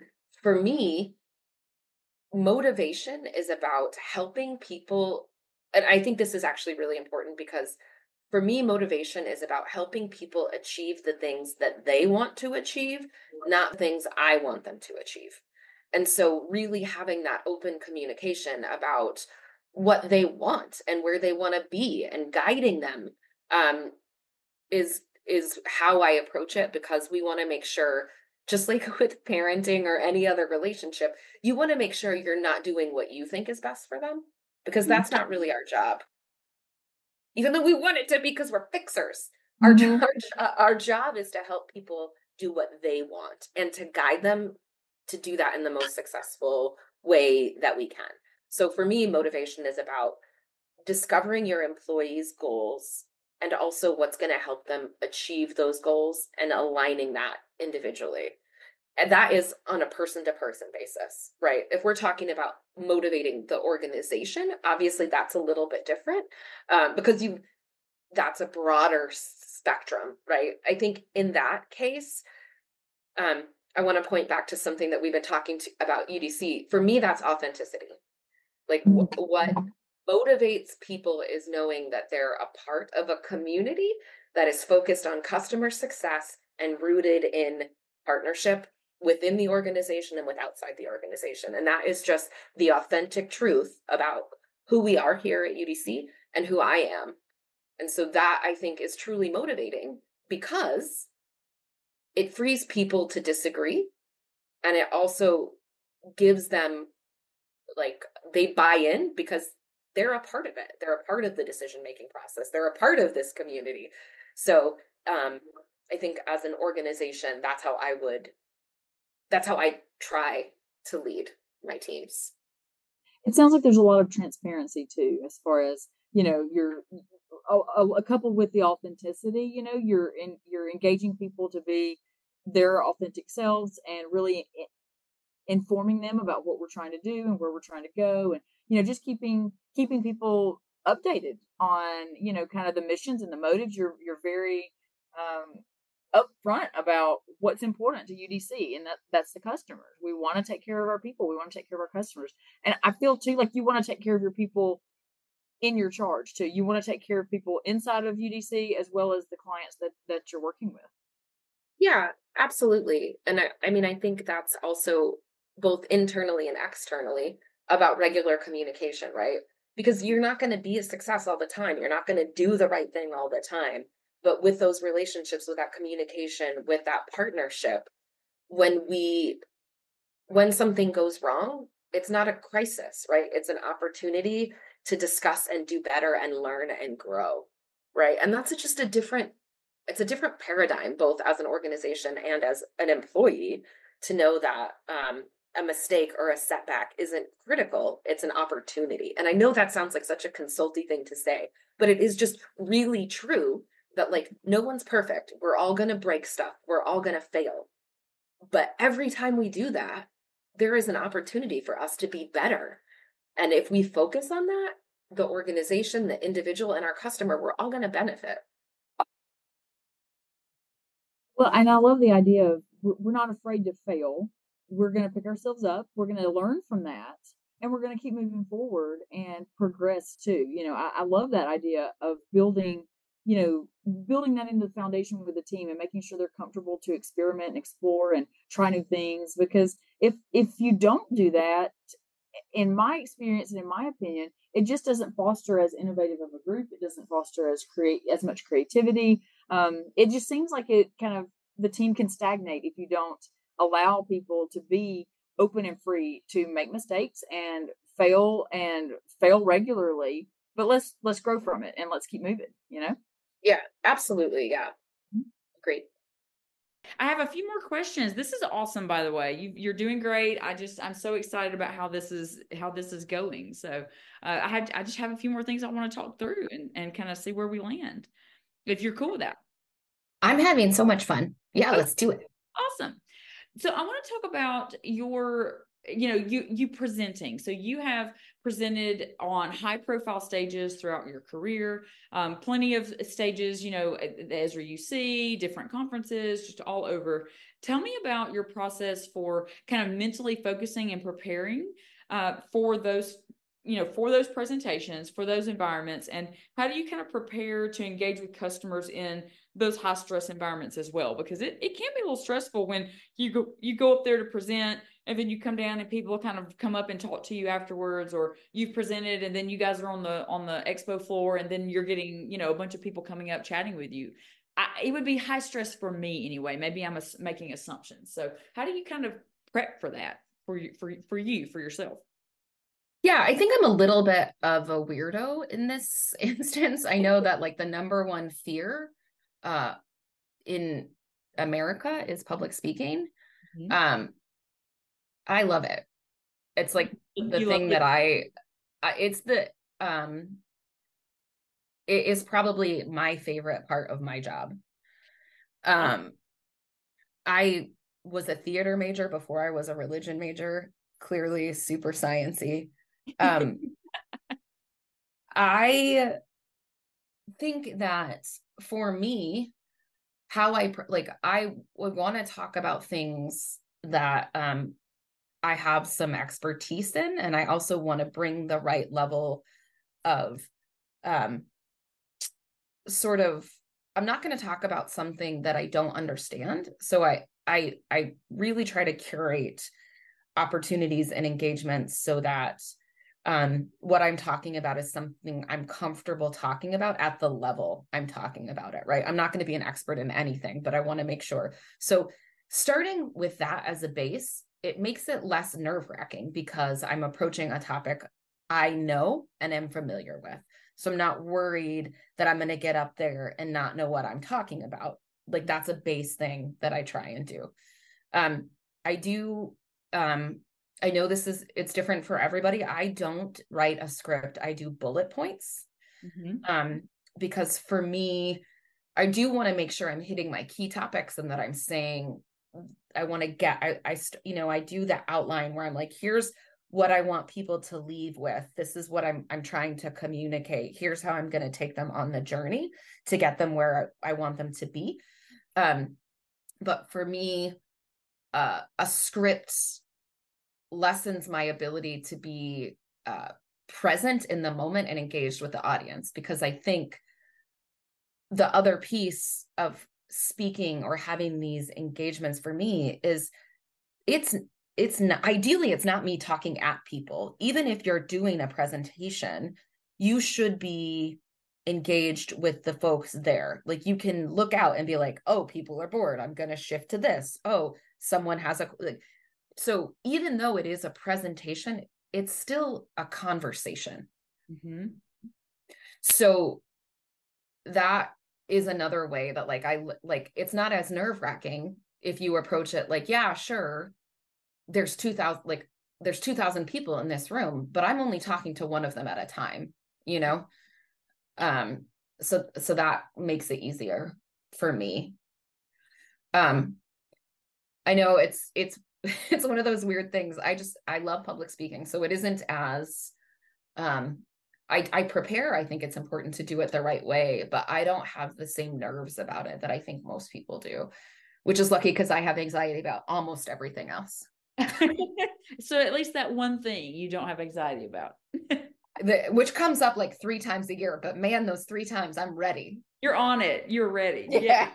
for me, motivation is about helping people. And I think this is actually really important, because for me, motivation is about helping people achieve the things that they want to achieve, not things I want them to achieve. And so really having that open communication about what they want and where they want to be, and guiding them is how I approach it, because we want to make sure, just like with parenting or any other relationship, you want to make sure you're not doing what you think is best for them, because that's not really our job. Even though we want it to be, because we're fixers. Our job is to help people do what they want and to guide them to do that in the most successful way that we can. So for me, motivation is about discovering your employees' goals and also what's going to help them achieve those goals, and aligning that individually. And that is on a person-to-person basis, right? If we're talking about motivating the organization, obviously that's a little bit different, because that's a broader spectrum, right? I think in that case, I want to point back to something that we've been talking about UDC. For me, that's authenticity. Like what motivates people is knowing that they're a part of a community that is focused on customer success and rooted in partnership within the organization and with outside the organization. And that is just the authentic truth about who we are here at UDC and who I am. And so that, I think, is truly motivating, because it frees people to disagree. And it also gives them, like, they buy in because they're a part of it. They're a part of the decision-making process. They're a part of this community. So I think as an organization, that's how I try to lead my teams. It sounds like there's a lot of transparency too, as far as, you're coupled with the authenticity, you're engaging people to be their authentic selves, and really informing them about what we're trying to do and where we're trying to go, and just keeping people updated on kind of the missions and the motives. You're very upfront about what's important to UDC, and that's the customers. We want to take care of our people. We want to take care of our customers, and I feel too like you want to take care of your people in your charge too. You want to take care of people inside of UDC as well as the clients that you're working with. Yeah, absolutely. And I mean, I think that's also both internally and externally about regular communication, right? Because you're not going to be a success all the time. You're not going to do the right thing all the time. But with those relationships, with that communication, with that partnership, when something goes wrong, it's not a crisis, right? It's an opportunity to discuss and do better and learn and grow, right? And that's just it's a different paradigm, both as an organization and as an employee, to know that a mistake or a setback isn't critical, it's an opportunity. And I know that sounds like such a consulty thing to say, but it is just really true that like no one's perfect. We're all going to break stuff. We're all going to fail. But every time we do that, there is an opportunity for us to be better. And if we focus on that, the organization, the individual, and our customer, we're all going to benefit. Well, and I love the idea of we're not afraid to fail. We're going to pick ourselves up. We're going to learn from that, and we're going to keep moving forward and progress too. I love that idea of building that into the foundation with the team and making sure they're comfortable to experiment and explore and try new things. Because if you don't do that, in my experience and in my opinion, it just doesn't foster as innovative of a group. It doesn't foster as much creativity. It just seems like the team can stagnate if you don't allow people to be open and free to make mistakes and fail regularly. But let's grow from it and let's keep moving. Yeah, absolutely. Yeah. Great. I have a few more questions. This is awesome, by the way. You're doing great. I'm so excited about how this is going. So I just have a few more things I want to talk through and kind of see where we land. If you're cool with that. I'm having so much fun. Yeah, let's do it. Awesome. So I want to talk about you presenting. So you have presented on high profile stages throughout your career, plenty of stages, at the Esri UC, different conferences, just all over. Tell me about your process for kind of mentally focusing and preparing for those presentations, for those environments, and how do you kind of prepare to engage with customers in those high stress environments as well? Because it can be a little stressful when you go up there to present and then you come down and people kind of come up and talk to you afterwards, or you've presented and then you guys are on the expo floor and then you're getting a bunch of people coming up chatting with you. It would be high stress for me anyway. Maybe I'm making assumptions. So how do you kind of prep for that for yourself? Yeah, I think I'm a little bit of a weirdo in this instance. I know that like the number one fear in America is public speaking. Mm-hmm. I love it. It's like the thing that it is probably my favorite part of my job. I was a theater major before I was a religion major, clearly super sciencey. I think that for me, how I would want to talk about things that I have some expertise in, and I also want to bring the right level of sort of, I'm not going to talk about something that I don't understand. So I really try to curate opportunities and engagements so that what I'm talking about is something I'm comfortable talking about at the level I'm talking about it, right? I'm not going to be an expert in anything, but I want to make sure. So starting with that as a base, it makes it less nerve-wracking because I'm approaching a topic I know and am familiar with. So I'm not worried that I'm going to get up there and not know what I'm talking about. Like that's a base thing that I try and do. I know it's different for everybody. I don't write a script. I do bullet points. Mm-hmm. Because for me, I do want to make sure I'm hitting my key topics and that I'm saying, I want to get, I do the outline where I'm like, here's what I want people to leave with. This is what I'm trying to communicate. Here's how I'm going to take them on the journey to get them where I want them to be. But for me, a script lessens my ability to be present in the moment and engaged with the audience, because I think the other piece of speaking or having these engagements for me is it's not, ideally it's not me talking at people. Even if you're doing a presentation, you should be engaged with the folks there. Like you can look out and be like, oh, people are bored, I'm going to shift to this. Oh, someone has So even though it is a presentation, it's still a conversation. Mm-hmm. So that is another way that like it's not as nerve-wracking if you approach it like, yeah, sure, there's 2,000 people in this room, but I'm only talking to one of them at a time, you know? So that makes it easier for me. I know it's it's one of those weird things. I love public speaking, so it isn't as I prepare. I think it's important to do it the right way, but I don't have the same nerves about it that I think most people do, which is lucky because I have anxiety about almost everything else. So at least that one thing you don't have anxiety about. Which comes up like 3 times a year, but man, those 3 times I'm ready. You're on it. You're ready. Yeah.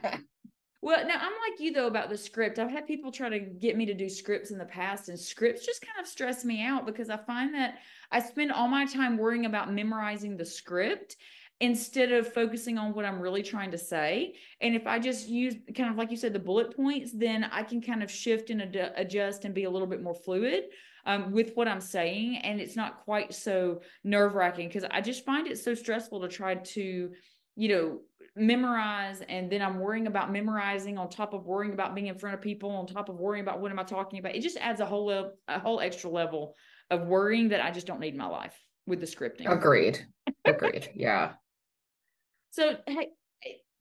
Well, now I'm like you though about the script. I've had people try to get me to do scripts in the past, and scripts just kind of stress me out because I find that I spend all my time worrying about memorizing the script instead of focusing on what I'm really trying to say. And if I just use kind of like you said, the bullet points, then I can kind of shift and adjust and be a little bit more fluid with what I'm saying. And it's not quite so nerve wracking because I just find it so stressful to try to, memorize, and then I'm worrying about memorizing on top of worrying about being in front of people, on top of worrying about what am I talking about. It just adds a whole extra level of worrying that I just don't need in my life with the scripting. Agreed. Yeah. So hey,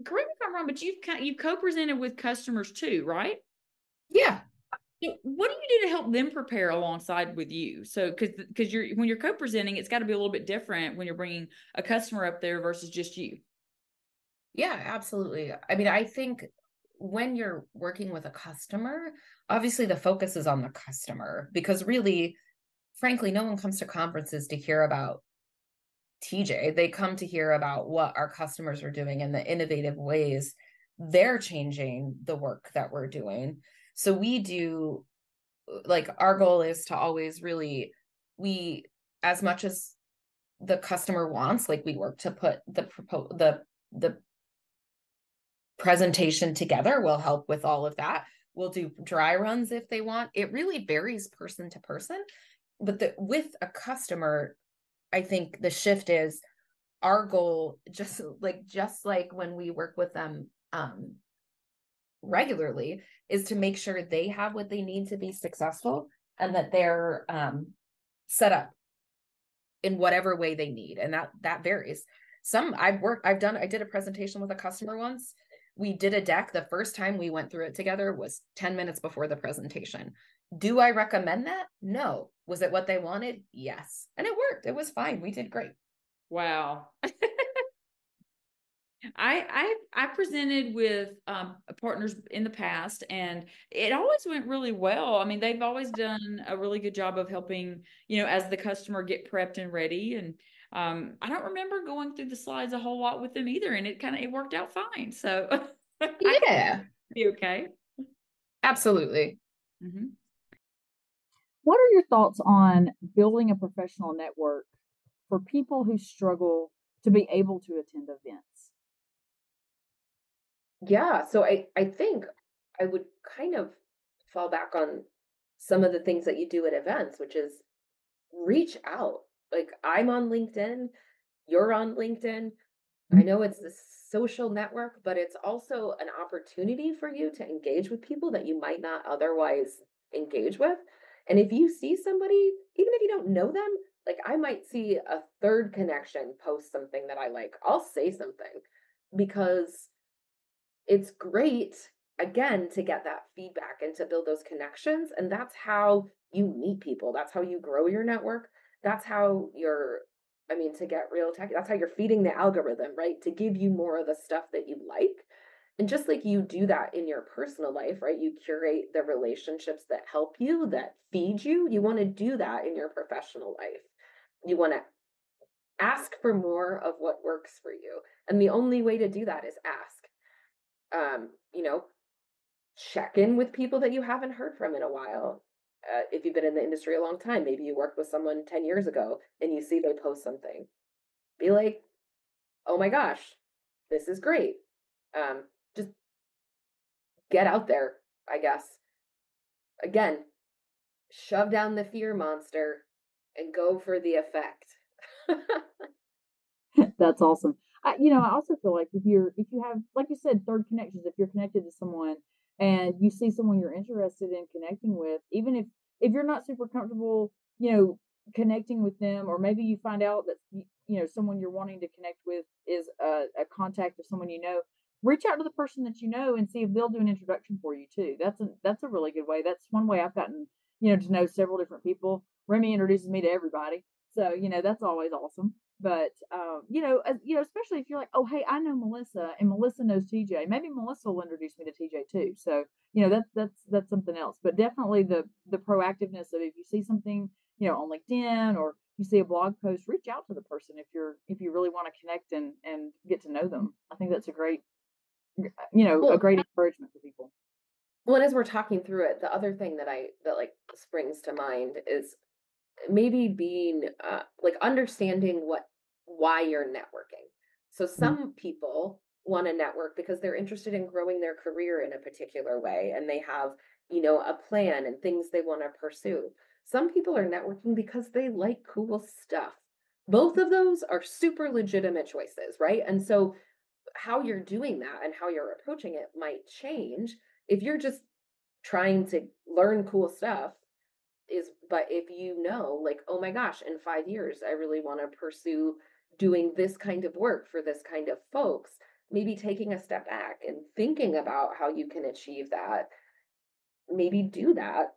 correct me if I'm wrong, but you've co-presented with customers too, right? Yeah. So what do you do to help them prepare alongside with you? So because when you're co-presenting, it's got to be a little bit different when you're bringing a customer up there versus just you. Yeah, absolutely. I mean, I think when you're working with a customer, obviously the focus is on the customer because really, frankly, no one comes to conferences to hear about TJ. They come to hear about what our customers are doing and the innovative ways they're changing the work that we're doing. So we do, like, our goal is to always really, we, as much as the customer wants, like, we work to put the presentation together. We'll help with all of that. We'll do dry runs if they want. It really varies person to person. But with a customer, I think the shift is our goal, just like when we work with them regularly, is to make sure they have what they need to be successful and that they're set up in whatever way they need. And that varies. I did a presentation with a customer once. We did a deck. The first time we went through it together was 10 minutes before the presentation. Do I recommend that? No. Was it what they wanted? Yes. And it worked. It was fine. We did great. Wow. I presented with partners in the past, and it always went really well. I mean, they've always done a really good job of helping, as the customer get prepped and ready. And I don't remember going through the slides a whole lot with them either, and it worked out fine. So Yeah, be okay. absolutely. Mm-hmm. What are your thoughts on building a professional network for people who struggle to be able to attend events? Yeah, so I think I would kind of fall back on some of the things that you do at events, which is reach out. Like, I'm on LinkedIn, you're on LinkedIn. I know it's a social network, but it's also an opportunity for you to engage with people that you might not otherwise engage with. And if you see somebody, even if you don't know them, like, I might see a third connection post something that I like, I'll say something because it's great, again, to get that feedback and to build those connections. And that's how you meet people. That's how you grow your network. That's how to get real tech, that's how you're feeding the algorithm, right? To give you more of the stuff that you like. And just like you do that in your personal life, right? You curate the relationships that help you, that feed you. You want to do that in your professional life. You want to ask for more of what works for you. And the only way to do that is ask. um, you know, check in with people that you haven't heard from in a while. If you've been in the industry a long time, maybe you worked with someone 10 years ago and you see they post something. Be like, oh my gosh, this is great. Just get out there, I guess. Again, shove down the fear monster and go for the effect. That's awesome. I also feel like if you have, like you said, third connections, if you're connected to someone and you see someone you're interested in connecting with, even if you're not super comfortable, connecting with them, or maybe you find out that someone you're wanting to connect with is a contact of someone reach out to the person that and see if they'll do an introduction for you too. That's a really good way. That's one way I've gotten to know several different people. Remy introduces me to everybody, so that's always awesome. But especially if you're like, oh, hey, I know Melissa, and Melissa knows TJ. Maybe Melissa will introduce me to TJ too. So that's something else. But definitely the proactiveness of, if you see something on LinkedIn, or you see a blog post, reach out to the person if you really want to connect and get to know them. I think that's a great a great encouragement for people. Well, as we're talking through it, the other thing that like springs to mind is maybe being like understanding why you're networking. So some people want to network because they're interested in growing their career in a particular way, and they have a plan and things they want to pursue. Some people are networking because they like cool stuff. Both of those are super legitimate choices, right? And so how you're doing that and how you're approaching it might change. If you're just trying to learn cool stuff, but if like, oh my gosh, in 5 years I really want to pursue doing this kind of work for this kind of folks, maybe taking a step back and thinking about how you can achieve that, maybe do that.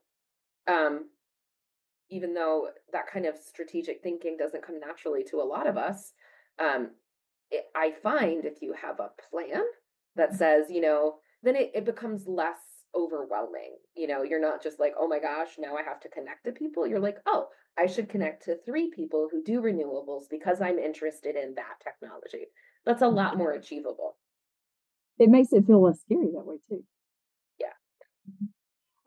Even though that kind of strategic thinking doesn't come naturally to a lot of us, I find if you have a plan that says, then it becomes less overwhelming. You're not just like, oh my gosh, now I have to connect to people. You're like, oh, I should connect to 3 people who do renewables because I'm interested in that technology. That's a lot more achievable. It makes it feel less scary that way too. Yeah.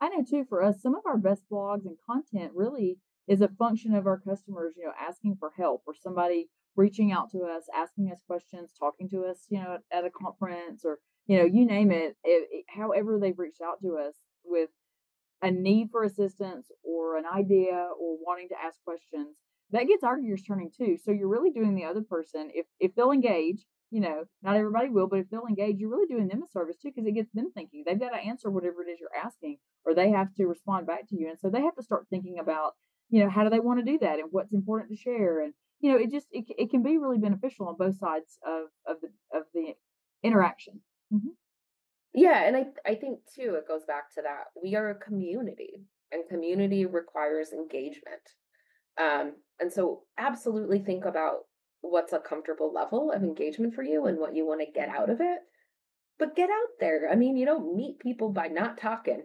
I know too, for us, some of our best blogs and content really is a function of our customers, asking for help, or somebody reaching out to us, asking us questions, talking to us, at a conference, or, you name it, however they've reached out to us with a need for assistance or an idea or wanting to ask questions, that gets our gears turning too. So you're really doing the other person, if they'll engage, not everybody will, but if they'll engage, you're really doing them a service too, because it gets them thinking. They've got to answer whatever it is you're asking, or they have to respond back to you. And so they have to start thinking about, how do they want to do that and what's important to share. And, it can be really beneficial on both sides of the interaction. Mm-hmm. Yeah, and I think too, it goes back to that. We are a community, and community requires engagement. And so absolutely think about what's a comfortable level of engagement for you and what you want to get out of it. But get out there. I mean, you don't meet people by not talking.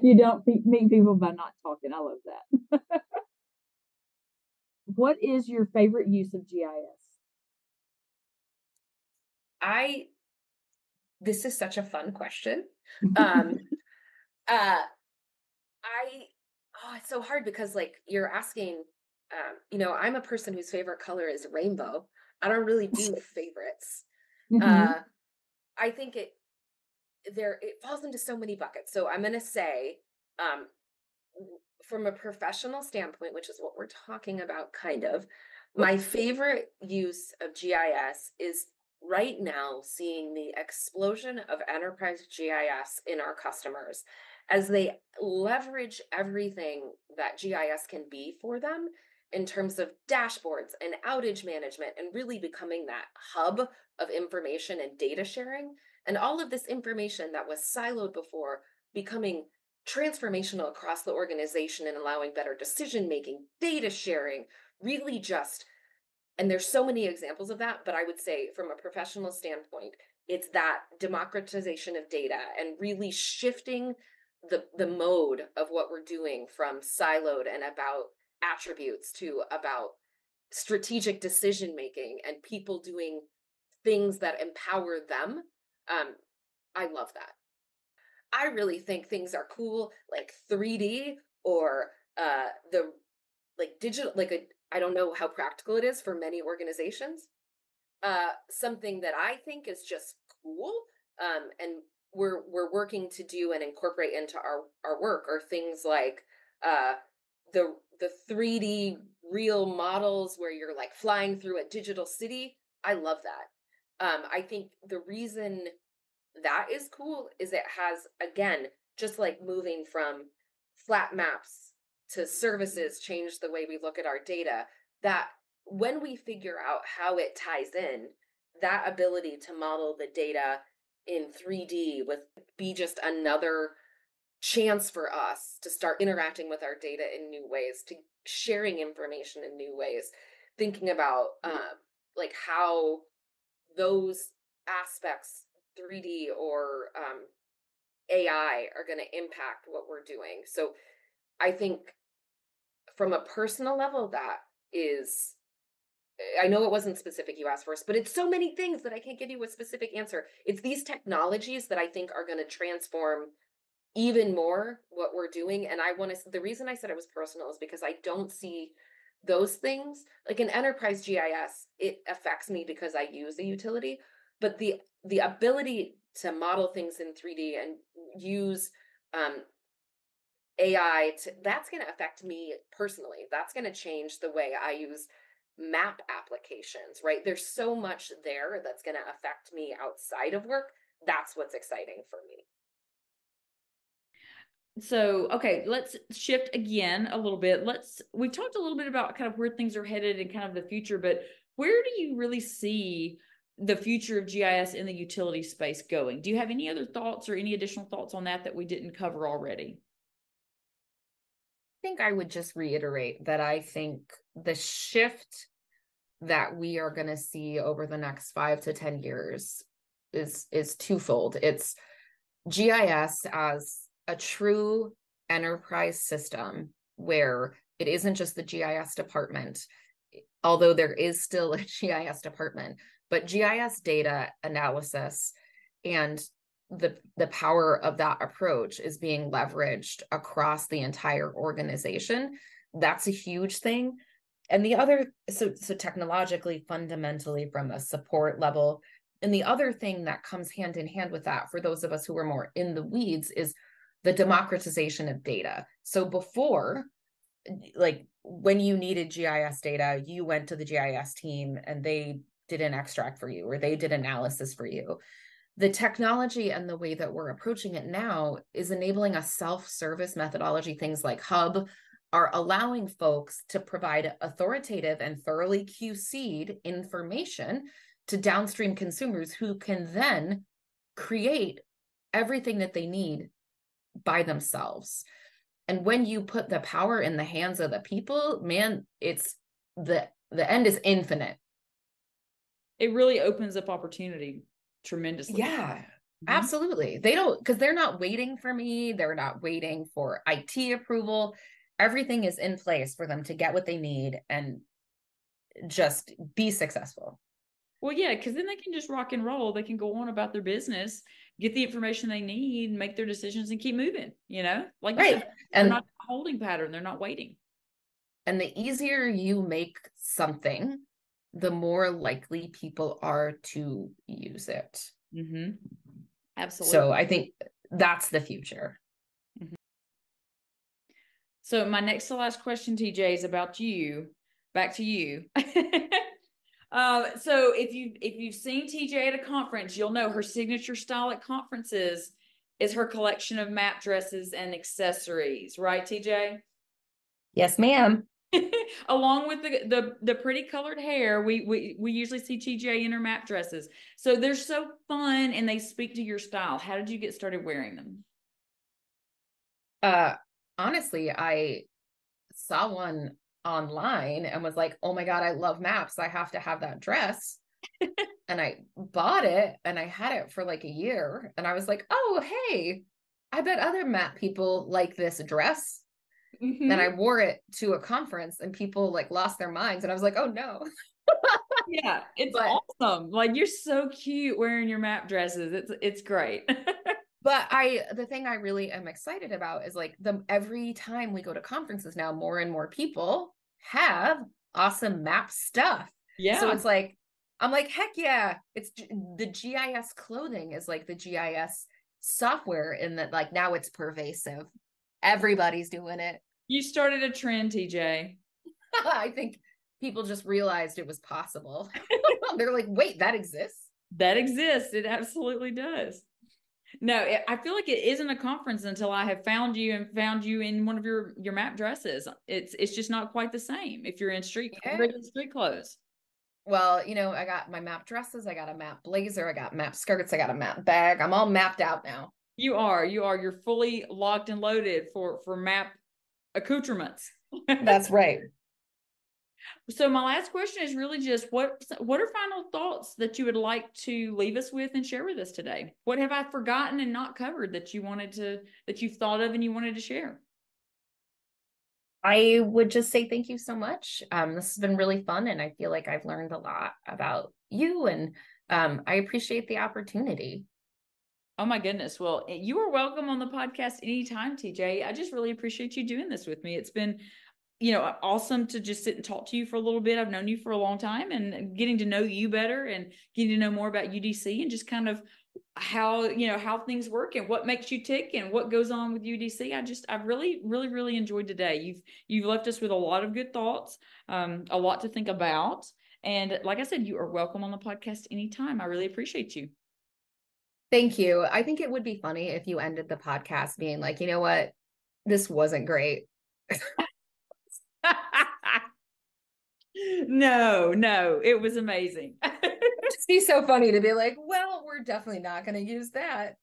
You don't meet people by not talking. I love that. What is your favorite use of GIS? This is such a fun question. Um, it's so hard because like you're asking, I'm a person whose favorite color is rainbow. I don't really do favorites. Mm-hmm. I think it falls into so many buckets. So I'm going to say, from a professional standpoint, which is what we're talking about kind of, my favorite use of GIS is right now seeing the explosion of enterprise GIS in our customers as they leverage everything that GIS can be for them in terms of dashboards and outage management, and really becoming that hub of information and data sharing. And all of this information that was siloed before becoming transformational across the organization and allowing better decision making, data sharing, really just, and there's so many examples of that, but I would say from a professional standpoint, it's that democratization of data and really shifting the mode of what we're doing from siloed and about attributes to about strategic decision making and people doing things that empower them. I love that. I really think things are cool, like 3D or the like digital, I don't know how practical it is for many organizations. Something that I think is just cool and we're working to do and incorporate into our work are things like the 3D real models where you're like flying through a digital city. I love that. I think the reason that is cool is it has, again, just like moving from flat maps to services change the way we look at our data, that when we figure out how it ties in, that ability to model the data in 3D would be just another chance for us to start interacting with our data in new ways, to sharing information in new ways, thinking about like how those aspects, 3D or AI, are going to impact what we're doing. So I think from a personal level, that is, I know it wasn't specific you asked first, but it's so many things that I can't give you a specific answer. It's these technologies that I think are going to transform even more what we're doing. And I want to, the reason I said it was personal is because I don't see those things like in enterprise GIS. It affects me because I use the utility, but the ability to model things in 3D and use AI that's going to affect me personally. That's going to change the way I use map applications, right? There's so much there that's going to affect me outside of work. That's what's exciting for me. So, okay, let's shift again a little bit. We talked a little bit about kind of where things are headed and kind of the future, but where do you really see the future of GIS in the utility space going? Do you have any other thoughts or any additional thoughts on that we didn't cover already? I think I would just reiterate that I think the shift that we are going to see over the next 5 to 10 years is twofold. It's GIS as a true enterprise system where it isn't just the GIS department, although there is still a GIS department, but GIS data analysis and the power of that approach is being leveraged across the entire organization. That's a huge thing. And the other, so technologically, fundamentally from a support level, and the other thing that comes hand in hand with that, for those of us who are more in the weeds, is the democratization of data. So before, like when you needed GIS data, you went to the GIS team and they did an extract for you, or they did analysis for you. The technology and the way that we're approaching it now is enabling a self-service methodology. Things like Hub are allowing folks to provide authoritative and thoroughly QC'd information to downstream consumers who can then create everything that they need by themselves. And when you put the power in the hands of the people, man, it's the end is infinite. It really opens up opportunity tremendously. Yeah, absolutely. They don't, because they're not waiting for me. They're not waiting for IT approval. Everything is in place for them to get what they need and just be successful. Well, yeah, because then they can just rock and roll. They can go on about their business, get the information they need, make their decisions, and keep moving. Like you said, they're not a holding pattern. They're not waiting. And the easier you make something, the more likely people are to use it. Mm-hmm. Absolutely. So I think that's the future. Mm-hmm. So my next to last question, TJ, is about you. Back to you. So if you've seen TJ at a conference, you'll know her signature style at conferences is her collection of map dresses and accessories, right, TJ? Yes, ma'am. Along with the pretty colored hair, we usually see TJ in her map dresses. So they're so fun and they speak to your style. How did you get started wearing them? Honestly, I saw one online and was like, oh my God, I love maps. I have to have that dress. And I bought it and I had it for like a year. And I was like, oh, hey, I bet other map people like this dress. Mm-hmm. And I wore it to a conference and people like lost their minds. And I was like, oh no. Yeah, it's awesome. Like you're so cute wearing your map dresses. It's great. But the thing I really am excited about is like every time we go to conferences now, more and more people have awesome map stuff. Yeah. So it's like, I'm like, heck yeah. It's the GIS clothing is like the GIS software in that, like, now it's pervasive. Everybody's doing it. You started a trend, TJ. I think people just realized it was possible. They're like, wait, that exists? That exists. It absolutely does. No, I feel like it isn't a conference until I have found you in one of your map dresses. It's just not quite the same if you're in regular street clothes. Well, I got my map dresses, I got a map blazer, I got map skirts, I got a map bag. I'm all mapped out now. You're fully locked and loaded for map accoutrements. That's right. So my last question is really just what are final thoughts that you would like to leave us with and share with us today? What have I forgotten and not covered that you've thought of and you wanted to share? I would just say thank you so much. This has been really fun, and I feel like I've learned a lot about you, and I appreciate the opportunity. Oh my goodness. Well, you are welcome on the podcast anytime, TJ. I just really appreciate you doing this with me. It's been awesome to just sit and talk to you for a little bit. I've known you for a long time, and getting to know you better and getting to know more about UDC and just kind of how things work and what makes you tick and what goes on with UDC. I've really, really, really enjoyed today. You've left us with a lot of good thoughts, a lot to think about. And like I said, you are welcome on the podcast anytime. I really appreciate you. Thank you. I think it would be funny if you ended the podcast being like, you know what? This wasn't great. No, it was amazing. It'd just be so funny to be like, well, we're definitely not going to use that.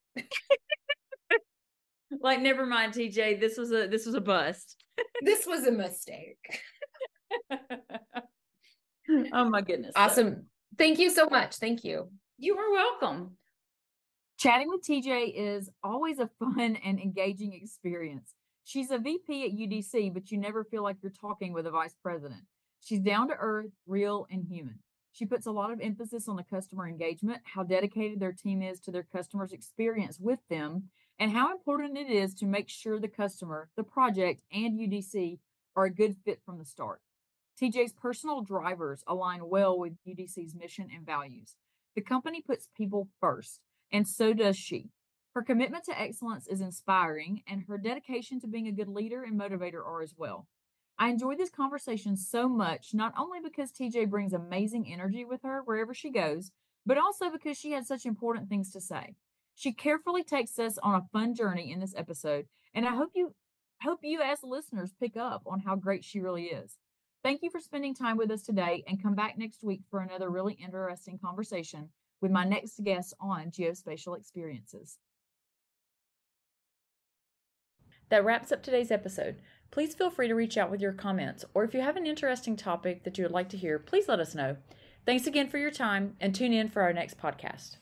Like, never mind, TJ. This was a bust. This was a mistake. Oh my goodness. Awesome. Thank you so much. Thank you. You are welcome. Chatting with TJ is always a fun and engaging experience. She's a VP at UDC, but you never feel like you're talking with a vice president. She's down to earth, real, and human. She puts a lot of emphasis on the customer engagement, how dedicated their team is to their customers' experience with them, and how important it is to make sure the customer, the project, and UDC are a good fit from the start. TJ's personal drivers align well with UDC's mission and values. The company puts people first, and so does she. Her commitment to excellence is inspiring, and her dedication to being a good leader and motivator are as well. I enjoy this conversation so much, not only because TJ brings amazing energy with her wherever she goes, but also because she had such important things to say. She carefully takes us on a fun journey in this episode, and I hope you as listeners pick up on how great she really is. Thank you for spending time with us today, and come back next week for another really interesting conversation with my next guest on Geospatial Experiences. That wraps up today's episode. Please feel free to reach out with your comments, or if you have an interesting topic that you would like to hear, please let us know. Thanks again for your time, and tune in for our next podcast.